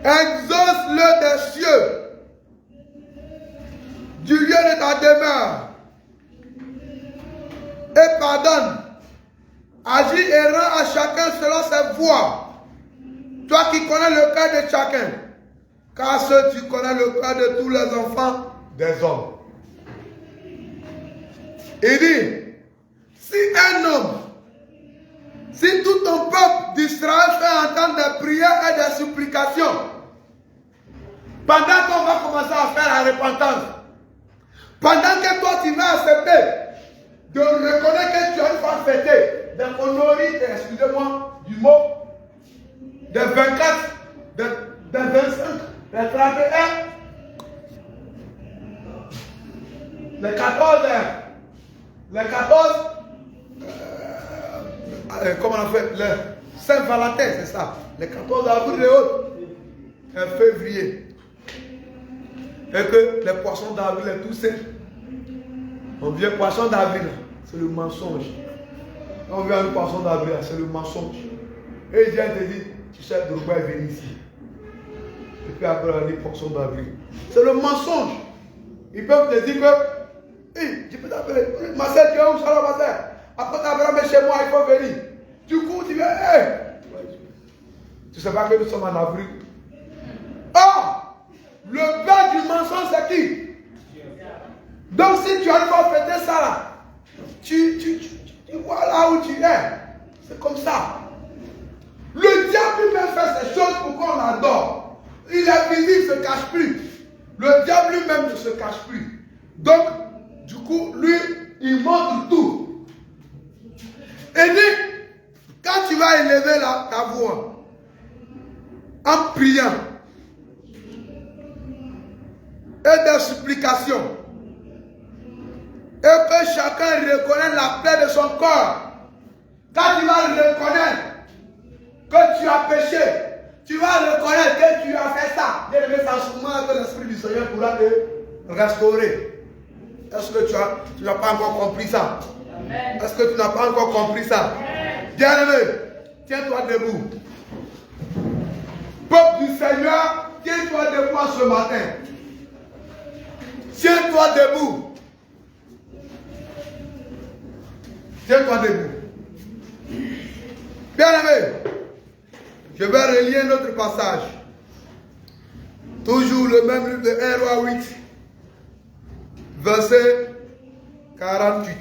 exauce-le des cieux, du lieu de ta demeure, et pardonne, agis et rends à chacun selon ses voies, toi qui connais le cœur de chacun, car tu connais le cœur de tous les enfants des hommes. Il dit, si un homme, si tout ton peuple d'Israël fait entendre des prières et des supplications, pendant qu'on va commencer à faire la repentance, pendant que toi tu vas accepter de reconnaître que tu as une fois fêté, des honoris, excusez-moi du mot, des 24, des 25, des 31, les 14, les 14, comment on appelle, le Saint-Valentin, c'est ça, les 14 avril et autres, et février, et que les poissons d'avril et tout ça, on vient poisson d'avril, c'est le mensonge. On vient un poisson d'avril, c'est le mensonge. Et il vient te dire, tu sais, Drogba est venu ici. Et puis après, on dit poisson d'avril. C'est le mensonge. Ils peuvent te dire que, hey, tu peux t'appeler, ma soeur, tu es où, ça ma soeur? Après t'appeler chez moi, il faut venir. Du coup, tu viens, hey. Tu ne sais pas que nous sommes en avril. Ah, le père du mensonge, c'est qui? Donc si tu as une fois fêté ça là, tu vois là où tu es. C'est comme ça. Le diable lui-même fait ces choses pour qu'on l'adore. Il est visible, il ne se cache plus. Le diable lui-même ne se cache plus. Donc, du coup, lui, il montre tout. Et dit, quand tu vas élever ta voix, en priant, et des supplications, et que chacun reconnaisse la plaie de son corps. Quand tu vas reconnaître que tu as péché, tu vas reconnaître que tu as fait ça. Bien aimé, c'est sûrement que l'Esprit du Seigneur pourra te restaurer. Est-ce que tu n'as pas encore compris ça? Est-ce que tu n'as pas encore compris ça? Bien aimé, tiens-toi debout. Peuple du Seigneur, tiens-toi debout ce matin. Tiens-toi debout. Tiens-toi debout. Bien aimé, je vais relier notre passage. Toujours le même livre de 1 Roi 8, verset 48.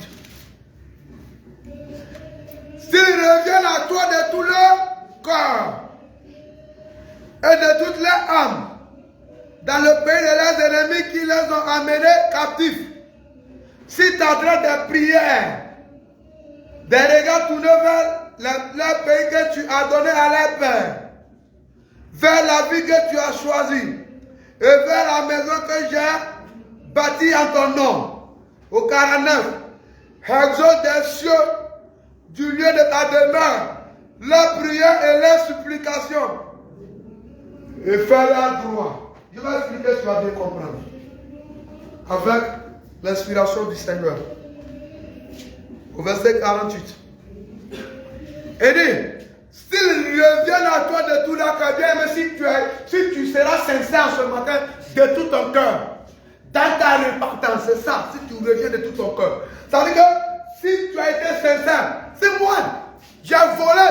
S'ils reviennent à toi de tout leur corps et de toutes leurs âmes, dans le pays de leurs ennemis qui les ont amenés captifs, si tu adresses des prières, des regards tournés vers le pays que tu as donné à leur père, vers la vie que tu as choisie, et vers la maison que j'ai bâtie en ton nom. Au 49, exauce des cieux, du lieu de ta demeure, leurs prières et leurs supplications, et fais leur droit. Je vais expliquer, tu vas bien comprendre. Avec l'inspiration du Seigneur. Au verset 48. Et dit, s'ils reviennent à toi de tout leur cœur, bien, mais si tu seras sincère ce matin de tout ton cœur, dans ta repentance, c'est ça, si tu reviens de tout ton cœur. Ça veut dire que si tu as été sincère, c'est moi, j'ai volé,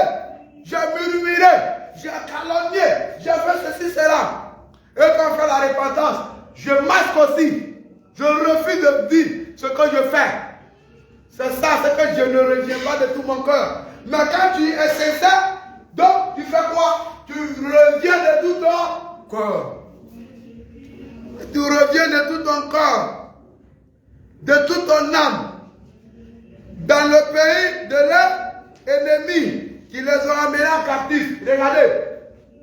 j'ai murmuré, j'ai calomnié, j'ai fait ceci, cela. Et quand on fait la repentance, je masque aussi. Je refuse de dire ce que je fais. C'est ça, c'est que je ne reviens pas de tout mon cœur. Mais quand tu es sincère, donc tu fais quoi? Tu reviens de tout ton cœur. tu reviens de tout ton corps, de toute ton âme, dans le pays de leurs ennemis qui les ont amenés en captif. Regardez,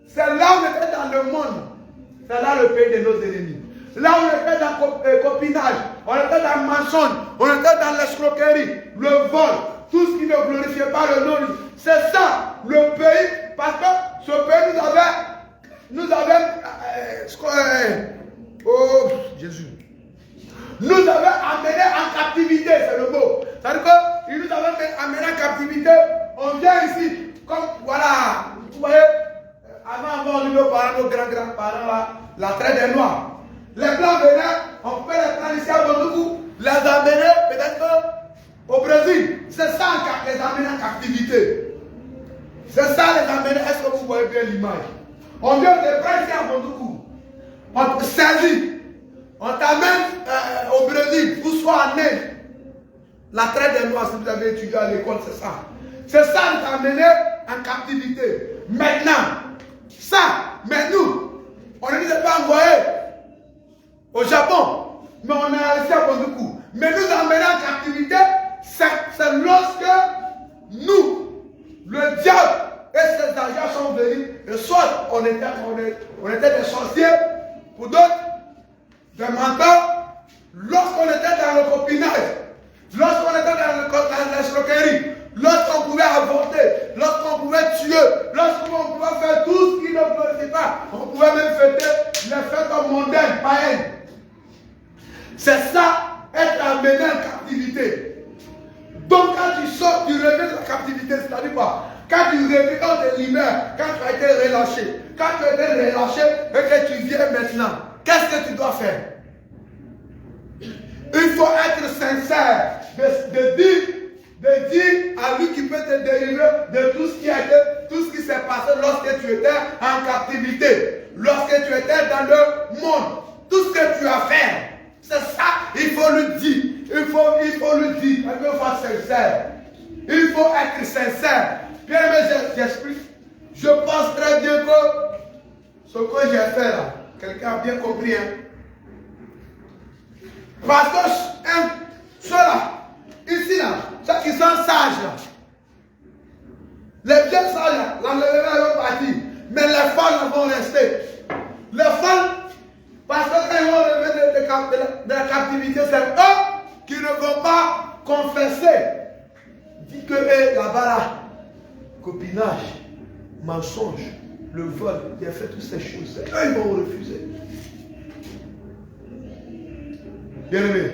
c'est là où on était dans le monde. C'est là le pays de nos ennemis. Là où on était dans le copinage, on était dans le mensonge, on était dans l'escroquerie, le vol, tout ce qui ne glorifiait pas le nom. C'est ça, le pays, parce que ce pays nous avait oh Jésus, nous avait amenés en captivité, c'est le mot. C'est-à-dire qu'il nous avait amenés en captivité. On vient ici, comme voilà, vous voyez, avant nos grands-grands-parents là, la traite des Noirs. Les Blancs venaient, on peut les prendre ici à Bondougou, les amener peut-être au Brésil. C'est ça les amener en captivité. C'est ça les amener. Est-ce que vous voyez bien l'image? On vient te prendre ici à Bondougou. On te saisit. On t'amène au Brésil, vous soyez en Inde. La traite des Noirs, si vous avez étudié à l'école, c'est ça. C'est ça qui t'a amené en captivité. Maintenant, mais nous, on ne nous a pas envoyés au Japon, mais on est resté à Bondougou. Mais nous amener en captivité, c'est lorsque nous, le diable et ses agents sont venus, et soit on était des sorciers, pour d'autres, des menteurs, lorsqu'on était dans le copinage, lorsqu'on était dans l'escroquerie, lorsqu'on pouvait avorter, lorsqu'on pouvait tuer, lorsqu'on pouvait faire tout ce qui ne glorifie pas, on pouvait même fêter les fêtes mondaines, païennes. C'est ça, être amené en captivité. Donc quand tu sors, tu reviens de la captivité, c'est-à-dire quoi? Quand tu reviens, quand tu es libéré, quand tu as été relâché, quand tu as été relâché et que tu viens maintenant, qu'est-ce que tu dois faire? Il faut être sincère, de dire à lui qui peut te délivrer de tout ce qui s'est passé lorsque tu étais en captivité, lorsque tu étais dans le monde, tout ce que tu as fait. C'est ça, il faut lui dire. Il faut lui dire. Il faut être sincère. Il faut être sincère. Bien aimé, j'explique. Je pense très bien que ce que j'ai fait là, quelqu'un a bien compris. Hein? Parce que ceux-là, ici là, ceux qui sont sages là, les vieux sages là, l'enlèvement vont partir. Mais les folles vont rester. Les folles, parce que quand ils vont revenir de la captivité, c'est eux qui ne vont pas confesser. Dit que là-bas, là, copinage, mensonge, le vol, il a fait toutes ces choses. Eux, ils vont refuser. Bien aimé,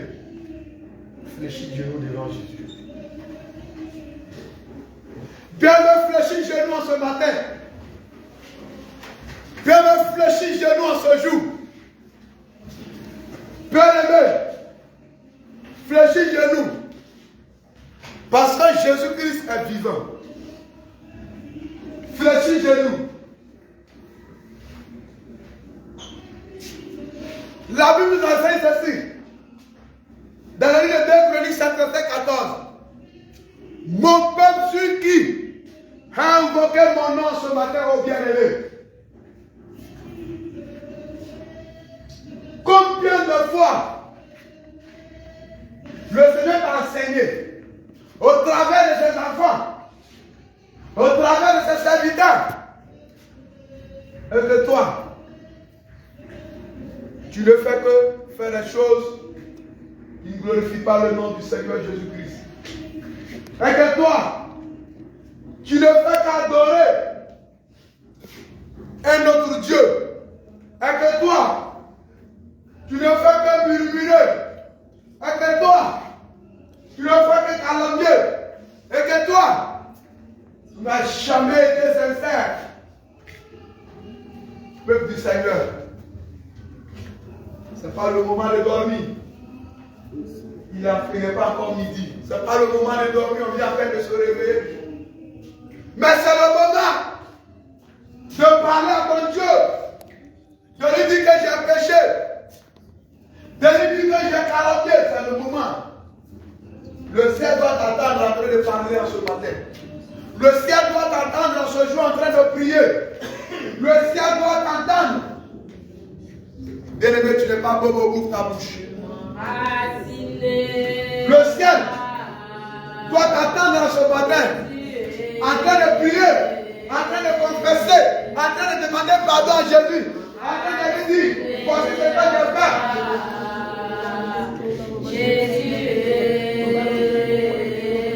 fléchis le genou devant Jésus. Bien me fléchis le genou en ce matin. Bien me fléchis le genou en ce jour. Bien-aimé, fléchis le genou. Parce que Jésus-Christ est vivant. Fléchis le genou. La Bible nous enseigne ceci. Dans la livre de 2 Chroniques 14. Mon peuple sur qui a invoqué mon nom ce matin au bien-aimé. Combien de fois le Seigneur t'a enseigné au travers de ses enfants, au travers de ses serviteurs, et que toi, tu ne fais que faire les choses qui ne glorifient pas le nom du Seigneur Jésus-Christ. Et que toi, tu ne fais qu'adorer un autre Dieu. Et que toi, tu ne fais que murmurer. Et que toi, tu ne fais que calomnier. Et que toi, tu n'as jamais été sincère. Peuple du Seigneur, ce n'est pas le moment de dormir. Il n'est pas encore midi. Ce n'est pas le moment de dormir, on vient à peine de se réveiller. Mais c'est le moment de parler à ton Dieu. De lui dire que j'ai péché. De lui dire que j'ai calomnié. C'est le moment. Le ciel doit t'attendre en train de parler en ce matin. Le ciel doit t'attendre en ce jour en train de prier. Le ciel doit t'entendre. Bien-aimé, bien-aimé, tu n'es pas bobo, ouvre ta bouche. Le ciel doit t'attendre dans ce matin, en train de prier, en train de confesser, en train de demander pardon à Jésus, en train de lui dire, voici ce que je fais.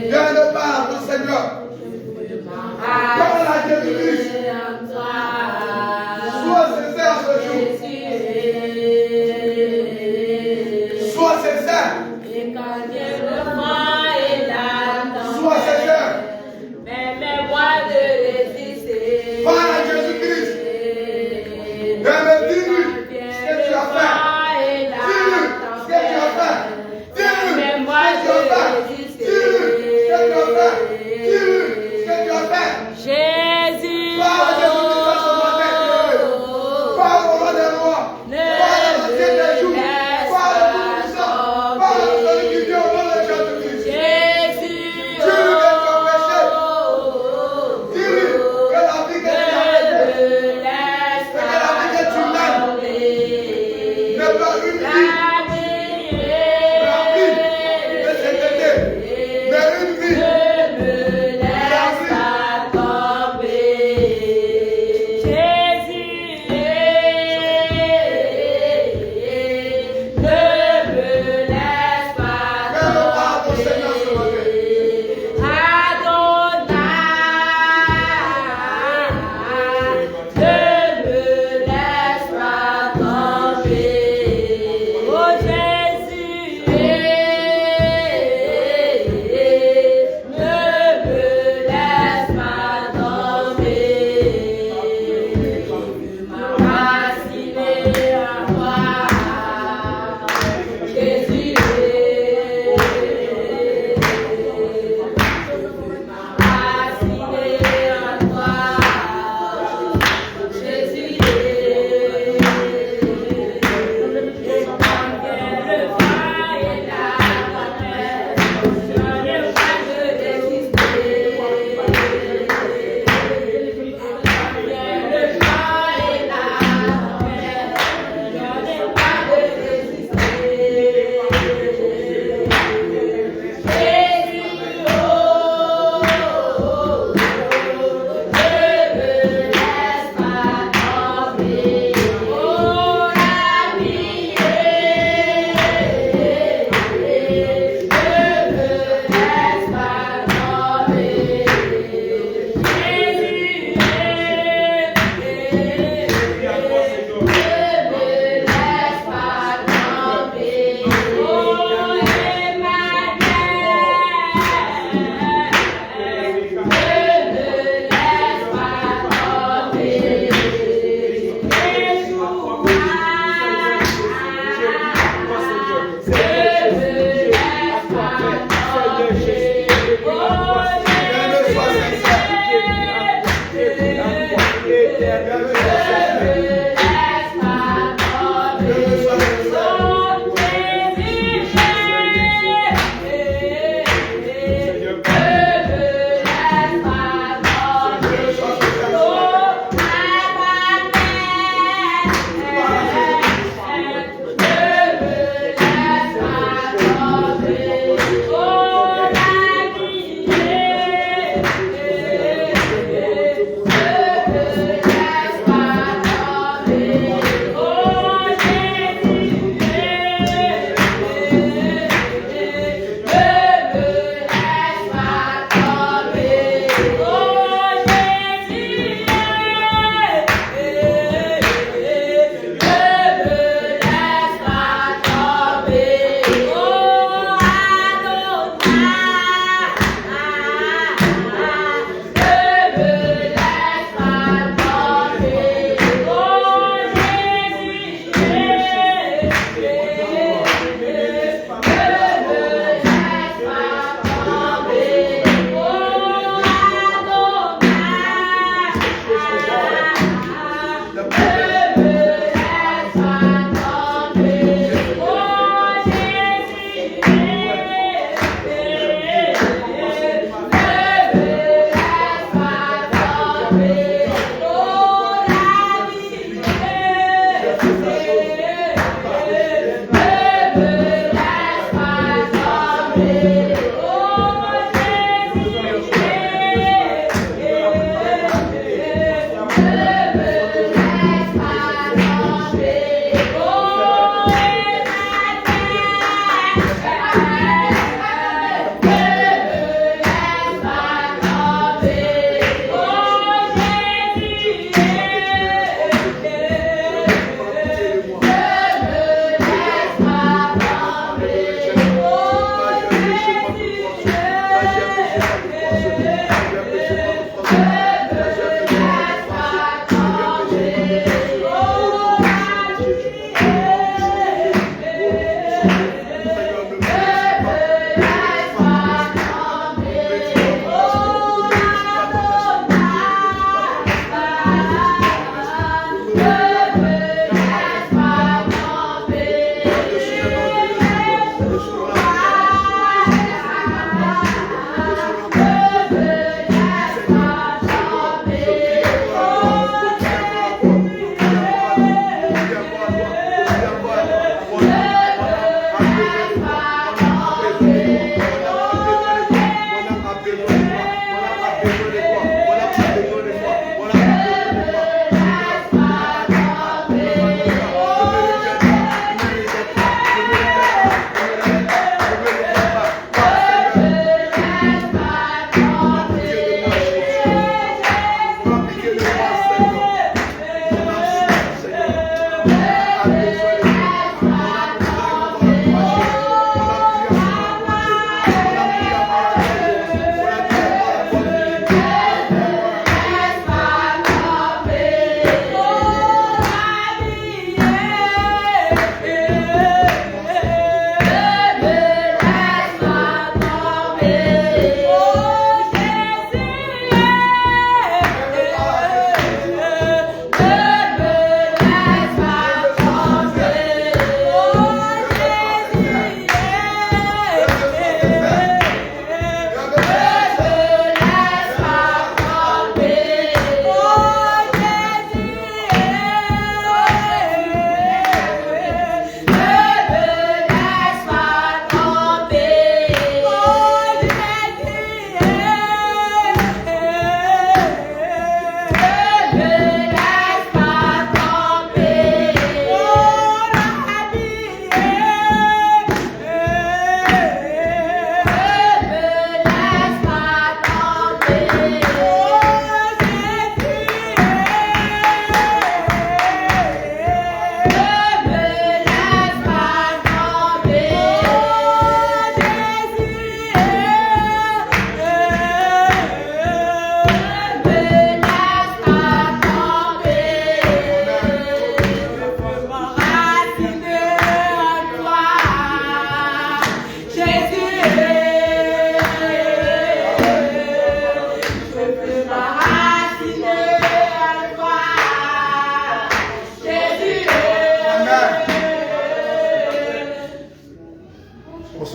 Viens de part, mon Seigneur. Parle à Jésus-Christ. Sois sincère ce jour. Sois sincère. Sois sincère. Parle à Jésus-Christ. Et me dis-lui ce que tu as fait. Dis-lui ce que tu as fait. Dis-lui ce que tu as fait. Dis-lui ce que tu as fait. Dis-lui ce que tu as fait. Jésus. Parle à Jésus-Christ dans ce matin. Parle au roi des rois. Parle à l'ancien des jours. Parle au tout-puissant. Parle à celui qui vient au nom de Jésus-Christ. Jésus. Dis-lui que tu as péché. Dis-lui que la vie que tu as faite, que la vie que tu mènes,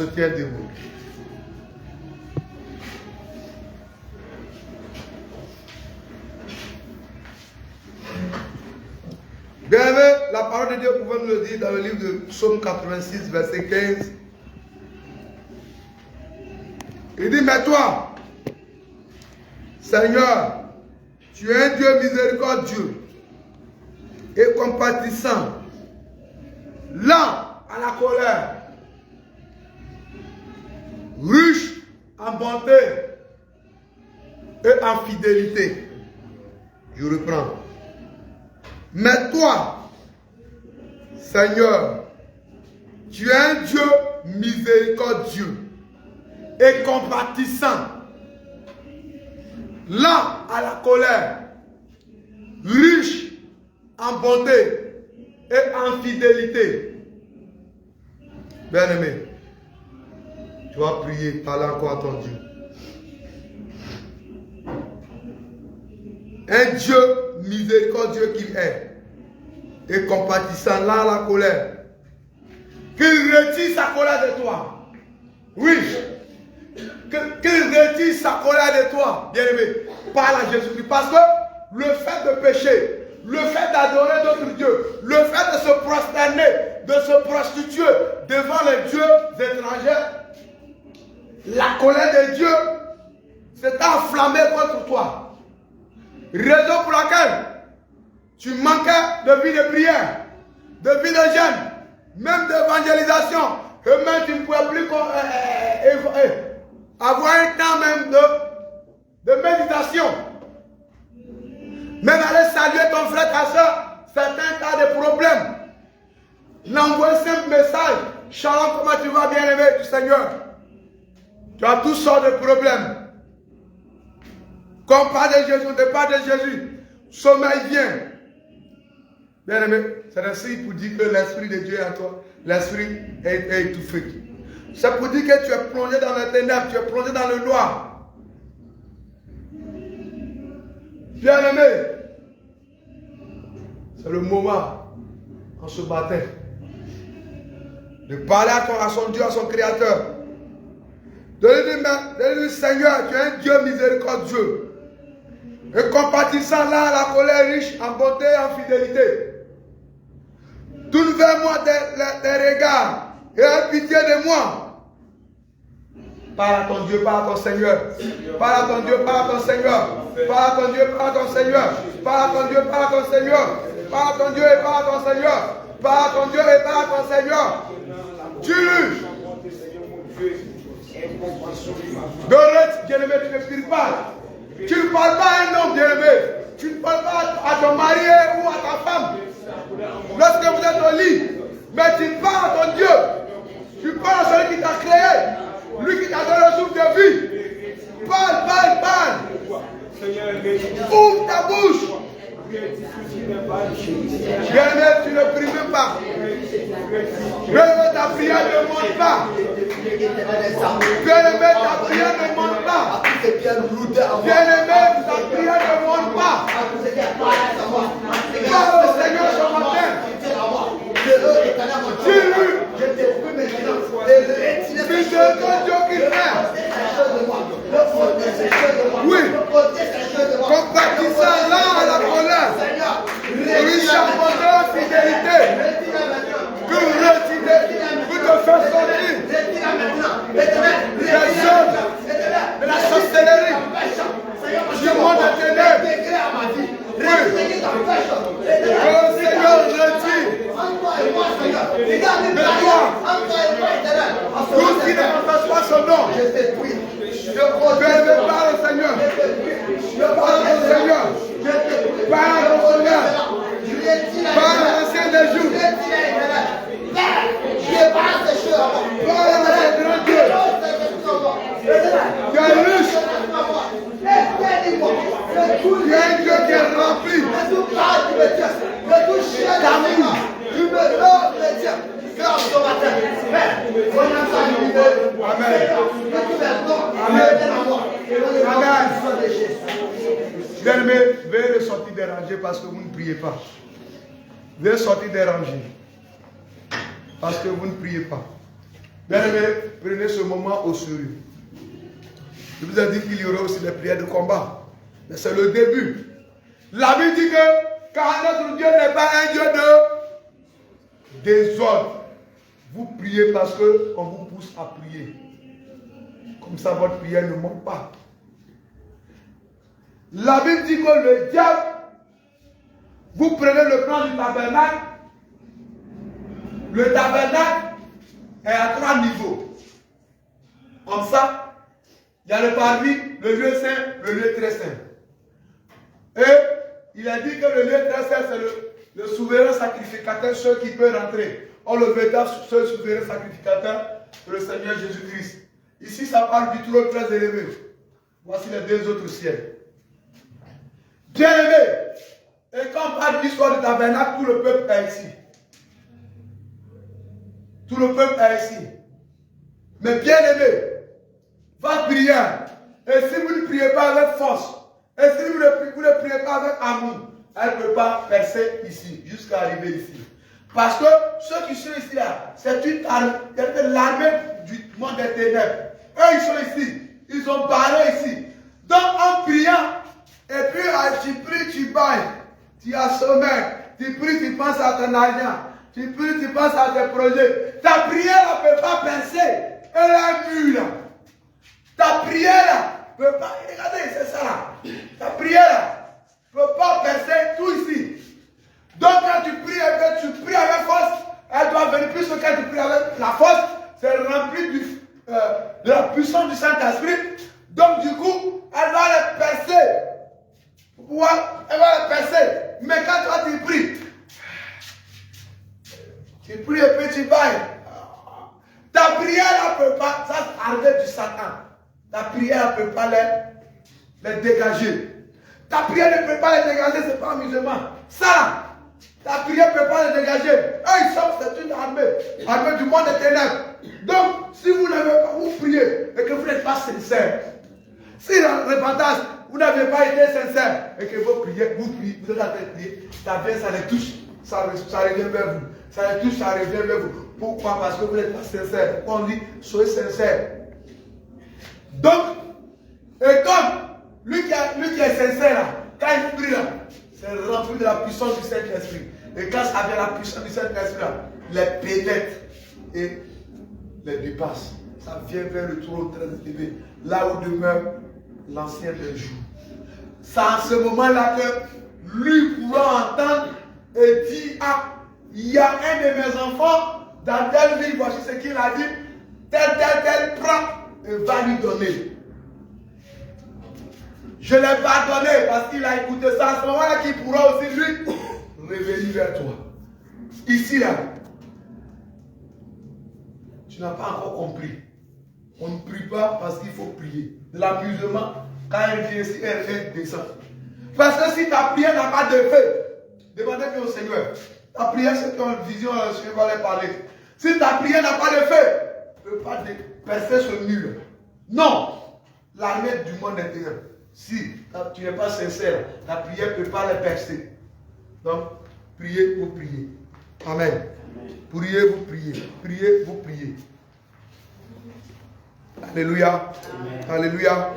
se tient debout. Bien-aimé, la parole de Dieu pouvait nous le dire dans le livre de Psaume 86, verset 15. Il dit, mais toi, Seigneur, tu es un Dieu miséricordieux et compatissant, lent à la colère, riche en bonté et en fidélité. Je reprends. Mais toi, Seigneur, tu es un Dieu miséricordieux et compatissant, lent à la colère, riche en bonté et en fidélité. Bien-aimé, tu vas prier, parler encore à ton Dieu. Un Dieu miséricordieux qu'il est et compatissant, lent à la colère, qu'il retire sa colère de toi. Oui, qu'il retire sa colère de toi, bien-aimé, parle à Jésus-Christ. Parce que le fait de pécher, le fait d'adorer d'autres dieux, le fait de se prosterner, de se prostituer devant les dieux étrangers, la colère de Dieu s'est enflammée contre toi. Raison pour laquelle tu manquais de vie de prière, de vie de jeûne, même d'évangélisation, et même tu ne pouvais plus avoir un temps même de méditation. Même aller saluer ton frère, ta soeur, certains cas de problèmes. L'envoyer un simple message. Shalom, comment tu vas, bien-aimé du Seigneur? Tu as toutes sortes de problèmes. Comme pas de Jésus, on ne parle de Jésus. Sommeil vient. Bien-aimé, c'est ainsi pour dire que l'Esprit de Dieu est en toi. L'Esprit est étouffé. C'est pour dire que tu es plongé dans les ténèbres, tu es plongé dans le noir. Bien-aimé, c'est le moment, en ce matin, de parler à son Dieu, à son Créateur. De lui dire, Seigneur, tu es un Dieu miséricordieux et compatissant, là à la colère, riche en bonté et en fidélité. Tourne vers moi tes regards et aie pitié de moi. Parle à ton Dieu, parle à ton Seigneur. Parle à ton Dieu, parle à ton Seigneur. Parle à ton Dieu, parle à ton Seigneur. Parle à ton Dieu, parle à ton Seigneur. Parle à ton Dieu et parle à ton Seigneur. Parle à ton Dieu et parle à ton Seigneur. Dis-lui. Dorette, bien-aimé, tu ne pries pas. Tu ne parles pas à un homme, bien-aimé. Tu ne parles pas à ton mari ou à ta femme. Lorsque vous êtes au lit, mais tu parles à ton Dieu. Tu parles à celui qui t'a créé. Lui qui t'a donné le souffle de vie. Parle, parle, parle. Ouvre ta bouche. Bien-aimé, tu ne pries même pas. Bien-aimé, ta prière ne monte pas. Bien-aimé, ta prière ne monte pas. Bien-aimé, ta prière ne monte pas. Parle au Seigneur ce matin. Dis-lui. C'est ton Dieu qui fait. Oui. Compatissant là à la colère. Riche en bonté et fidélité. Que retirer, que te faire sortir des hommes, de la sorcellerie, du monde de ténèbres. Oui. Que le Seigneur retire de toi tout ce qui ne confesse pas son nom. Je parle au Seigneur. Je parle au Seigneur. Parle au Seigneur. Parle à l'ancien des jours. Parle à l'ancien grand Dieu. Tu es riche. Tu es un Dieu qui est rempli d'amour. Amen. Amen. Bien-aimé, veuillez sortir déranger parce que vous ne priez pas. Veuillez sortir déranger parce que vous ne priez pas. Bien-aimés, prenez ce moment au sérieux. Je vous ai dit qu'il y aura aussi des prières de combat. Mais c'est le début. La Bible dit que car notre Dieu n'est pas un Dieu de désordre. Vous priez parce qu'on vous pousse à prier. Comme ça, votre prière ne manque pas. La Bible dit que le diable, vous prenez le plan du tabernacle. Le tabernacle est à 3 niveaux. Comme ça, il y a le parvis, le lieu saint, le lieu très saint. Et il a dit que le lieu très saint, c'est le souverain sacrificateur, celui qui peut rentrer. Or, le véritable seul souverain sacrificateur, c'est le Seigneur Jésus-Christ. Ici, ça parle du trône très élevé. Voici les 2 autres ciels. Bien aimé. Et quand on parle de l'histoire du tabernacle, tout le peuple est ici. Tout le peuple est ici. Mais bien aimé, votre prière, et si vous ne priez pas avec force, et si vous ne priez pas avec amour, elle ne peut pas percer ici, jusqu'à arriver ici. Parce que ceux qui sont ici, là, c'est une armée, l'armée du monde des ténèbres. Eux, ils sont ici. Ils ont barré ici. Donc, en priant, et puis tu pries, tu bailles, tu as sommeil, tu pries, tu penses à ton argent, tu pries, tu penses à tes projets. Ta prière ne peut pas percer. Elle est mûre. Ta prière ne peut pas. Regardez, c'est ça là. Ta prière ne peut pas percer tout ici. Donc quand tu pries avec force, elle doit venir plus que quand tu pries avec la force, c'est rempli de la puissance du Saint-Esprit. Donc du coup, elle va les percer. Elle va les percer. Mais quand toi tu pries et puis tu bailles. Ta prière ne peut pas, ça c'est arrivé du Satan. Ta prière ne peut pas les dégager. Ta prière ne peut pas les dégager, ce n'est pas amusement. Ça, ta prière ne peut pas les dégager. Eux, ils savent que c'est une armée du monde des ténèbres. Donc, si vous n'avez pas, vous priez et que vous n'êtes pas sincère. Si dans la repentance, vous n'avez pas été sincère et que vous priez, vous êtes en train de prier, ça vient, ça les touche, ça revient vers vous. Ça les touche, ça revient vers vous. Pourquoi? Parce que vous n'êtes pas sincère. On dit, soyez sincère. Donc, et comme lui qui est sincère là, quand il prie là, c'est rempli de la puissance du Saint-Esprit. Et quand ça vient la puissance du Saint-Esprit là, les pénètre et les dépasse. Ça vient vers le trône très élevé, là où demeure l'ancien des jours. C'est en ce moment-là que lui pourra entendre et dire, ah, il y a un de mes enfants dans telle ville, voici ce qu'il a dit, tel, prend et va lui donner. Je l'ai pardonné parce qu'il a écouté ça. À ce moment-là, qu'il pourra aussi lui revenir vers toi. Ici, là, tu n'as pas encore compris. On ne prie pas parce qu'il faut prier. De l'amusement, quand elle vient ici, elle descend. Parce que si ta prière n'a pas de feu, demandez bien au Seigneur. Ta prière, c'est ton vision, le Seigneur va les parler. Si ta prière n'a pas de feu, tu ne peux pas percer ce mur. Non, l'armée du monde est ténèbres. Si tu n'es pas sincère, ta prière ne peut pas les percer. Donc, priez, vous priez. Amen. Priez, vous priez. Priez, vous priez. Alléluia. Amen. Alléluia.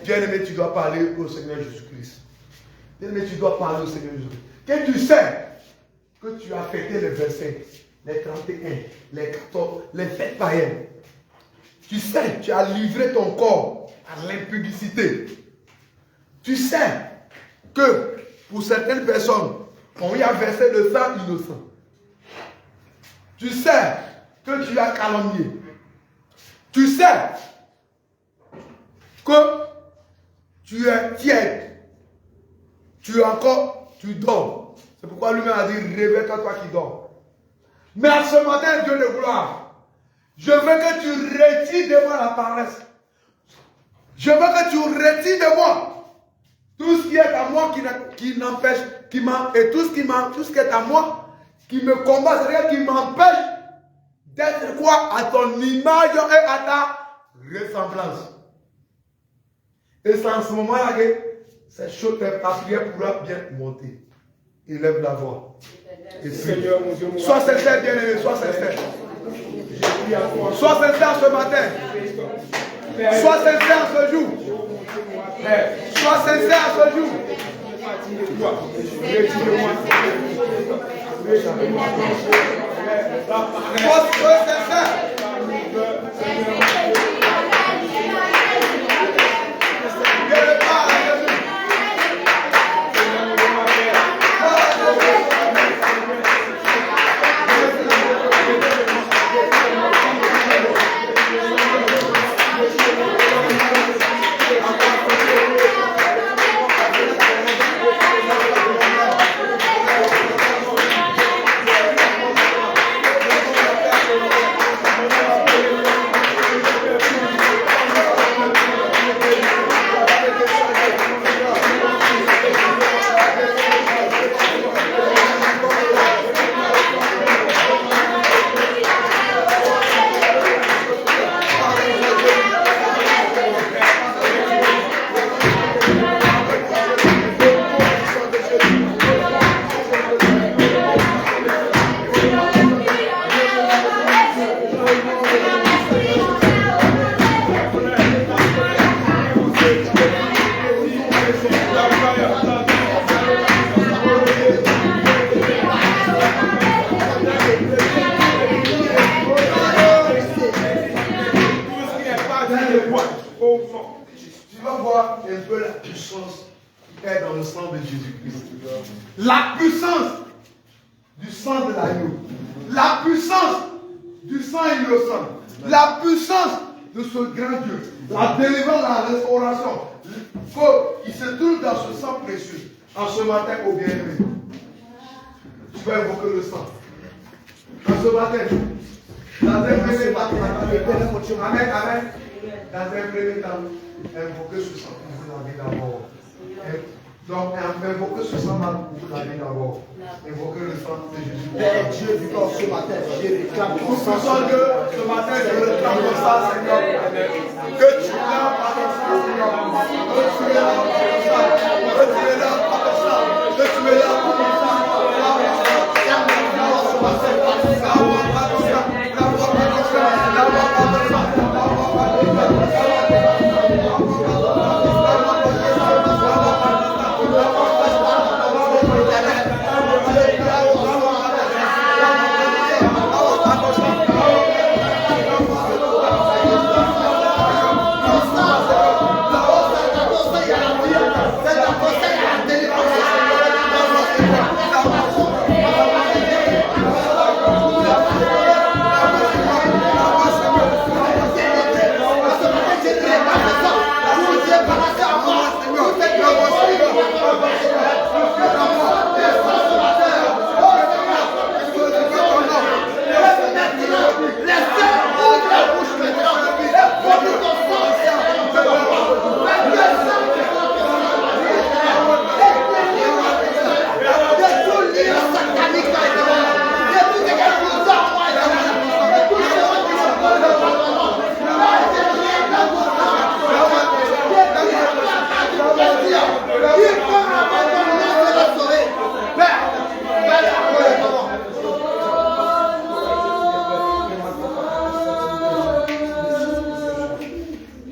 Bien-aimé, tu dois parler au Seigneur Jésus-Christ. Bien-aimé, tu dois parler au Seigneur Jésus-Christ. Que tu sais que tu as fêté les 25, les 31, les 14, les fêtes païennes. Tu sais, tu as livré ton corps à l'impudicité. Tu sais que pour certaines personnes, on y a versé le sang innocent. Tu sais que tu as calomnié. Tu sais que tu es tiède. Tu dors. C'est pourquoi lui-même a dit, réveille-toi, toi qui dors. Mais à ce matin, Dieu de gloire, je veux que tu retires de moi la paresse. Je veux que tu retires de moi tout ce qui est à moi qui n'empêche, et tout ce qui est à moi, qui me combat, c'est-à-dire qui m'empêche d'être quoi? À ton image et à ta ressemblance. Et c'est en ce moment-là que cette chose, ta prière pourra bien monter. Élève la voix. Et Seigneur, mon Dieu, sois sincère, bien-aimé, sois sincère. Sois sincère ce matin. Sois sincère ce jour. Sois sincère ce jour. Sois sincère. Tu vas voir un peu la puissance qui est dans le sang de Jésus-Christ. La puissance du sang de l'agneau. La puissance du sang innocent. La puissance de ce grand Dieu. La délivrance, la restauration. Il se trouve dans ce sang précieux. En ce matin, au bien-aimé. Tu vas invoquer le sang. En ce matin. Dans un premier temps. Amen, amen. Dans un premier temps, invoquer ce sang pour vous laver d'abord. Donc, invoquer ce sang pour vous laver d'abord. Invoquer le sang de Jésus. Père Dieu, vivant ce matin, je réclame ton sang. Dieu, ce matin, je réclame ton sang, Seigneur. Que tu laves par ton sang, Seigneur. Que tu es là par ton sang. Que tu es là par ton sang. Que tu es là par ton sang.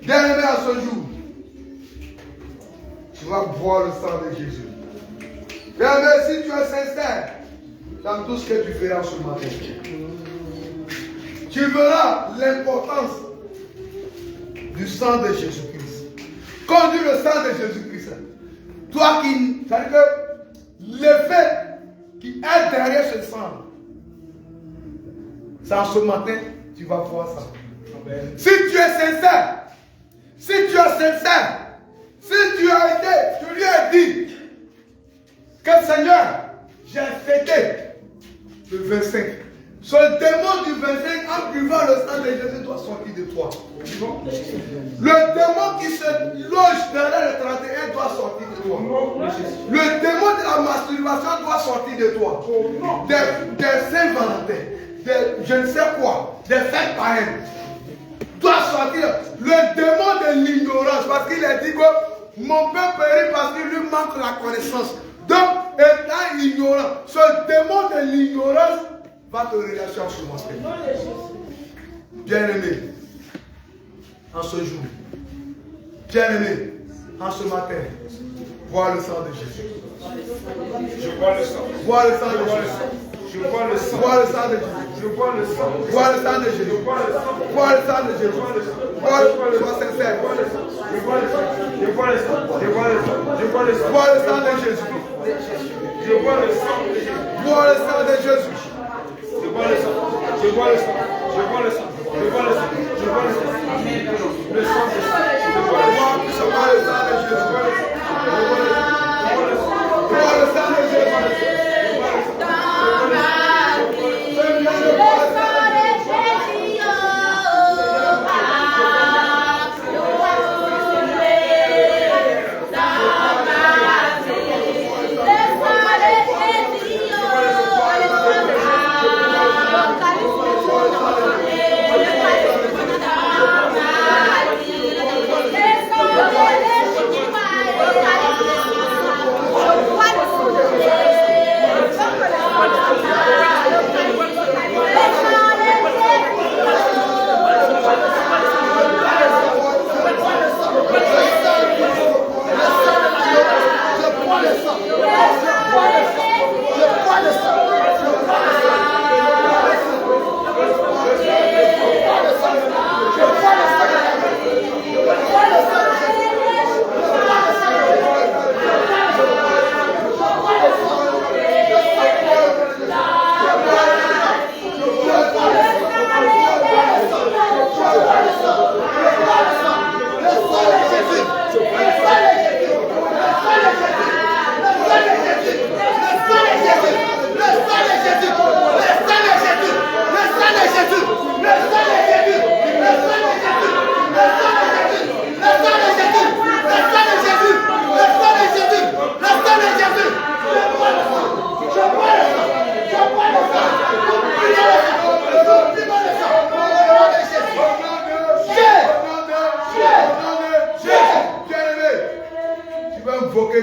Bien-aimé, à ce jour, tu vas boire le sang de Jésus. Bien-aimé, si tu es sincère dans tout ce que tu feras ce matin, tu verras l'importance du sang de Jésus-Christ. Conduis le sang de Jésus-Christ. Toi qui, c'est-à-dire que l'effet qui est derrière ce sang, c'est en ce matin, tu vas voir ça. Amen. Si tu es sincère, si tu es sincère, si tu as été, tu lui as dit que Seigneur, j'ai fêté le 25. Ce démon du 25, en buvant le sang de Jésus, doit sortir de toi. Le démon qui se loge derrière le 31 doit sortir de toi. Le démon de la masturbation doit sortir de toi. Des Saint-Valentin, je ne sais quoi, des fêtes païennes. Doit sortir. Le démon de l'ignorance, parce qu'il a dit que mon peuple périt parce qu'il lui manque la connaissance. Donc, étant ignorant, ce démon de l'ignorance votre relation commencer. Bien-aimé, en ce jour, bien-aimé, en ce matin, vois le sang de Jésus. Je vois le sang. Vois le sang de Jésus. Je vois le sang. Vois le sang de Jésus. Je vois le sang. Vois le sang de Jésus. Je vois le sang. Vois le sang de Jésus. Sois sincère. Je vois le sang. Je vois le sang. Je vois le sang. Je vois le sang. Vois le sang de Jésus. Je vois le sang de Jésus. Vois le sang de Jésus. Je vois le sang. Je vois le sang. Je vois le sang. Je vois le sang. Je vois le sang. Le sang de Jésus. Je vois le sang. Je vois le sang de Jésus. Je vois le sang de Jésus.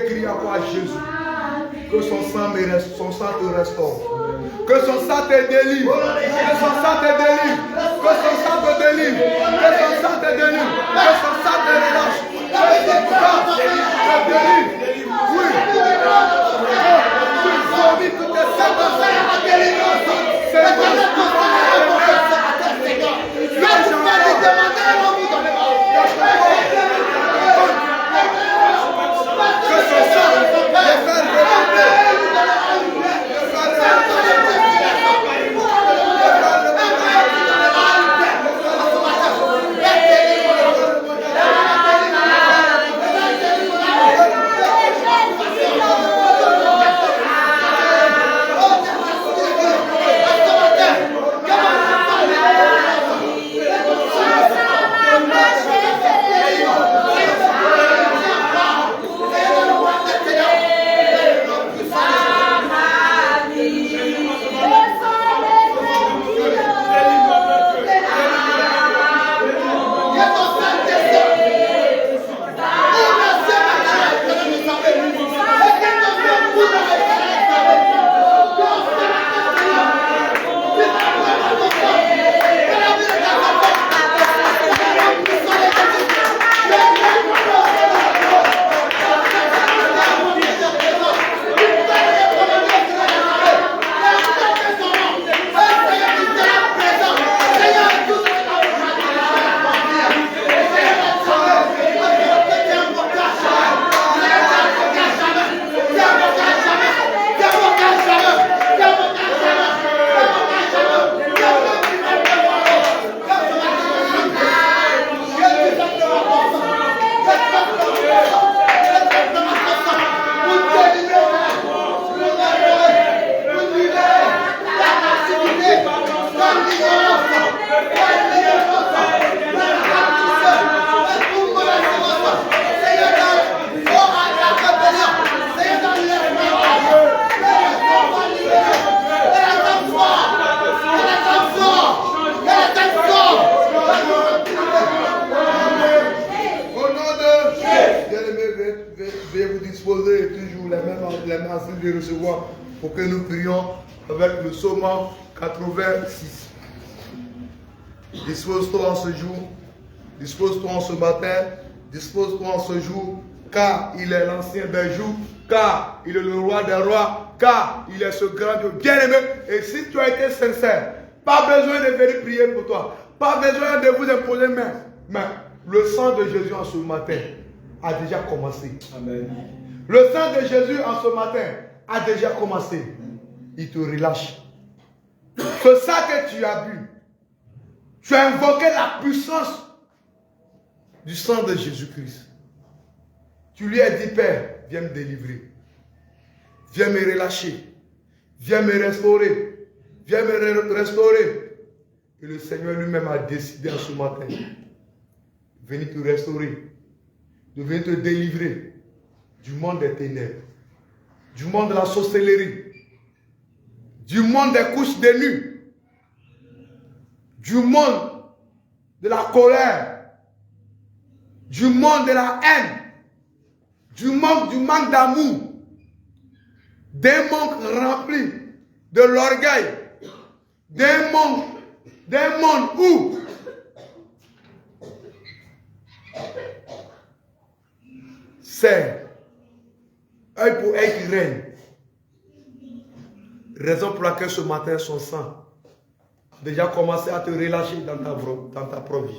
Crie encore à Jésus. Que son sang te restaure. Que son sang te délivre. Que son sang te délivre. Que son sang te délivre. Que son sang te délivre. Que son sang te relâche. Que son sang te délivre. Oui. Tu vomis toutes tes séquences. Veuillez vous disposer toujours les mêmes de recevoir pour que nous prions avec le psaume 86. Dispose-toi en ce jour, dispose-toi en ce matin, dispose-toi en ce jour, car il est l'ancien des jours, car il est le roi des rois, car il est ce grand Dieu bien-aimé. Et si tu as été sincère, pas besoin de venir prier pour toi, pas besoin de vous imposer main, mais le sang de Jésus en ce matin a déjà commencé. Amen. Le sang de Jésus en ce matin a déjà commencé. Il te relâche. C'est ça que tu as bu. Tu as invoqué la puissance du sang de Jésus-Christ. Tu lui as dit, Père, viens me délivrer. Viens me relâcher. Viens me restaurer. Viens me restaurer. Et le Seigneur lui-même a décidé en ce matin de venir te restaurer, de venir te délivrer du monde des ténèbres, du monde de la sorcellerie, du monde des couches de nuit, du monde de la colère, du monde de la haine, du manque d'amour, des manques remplis de l'orgueil, des mondes où c'est œil pour œil qui règne. Raison pour laquelle ce matin son sang a déjà commencé à te relâcher dans ta propre vie.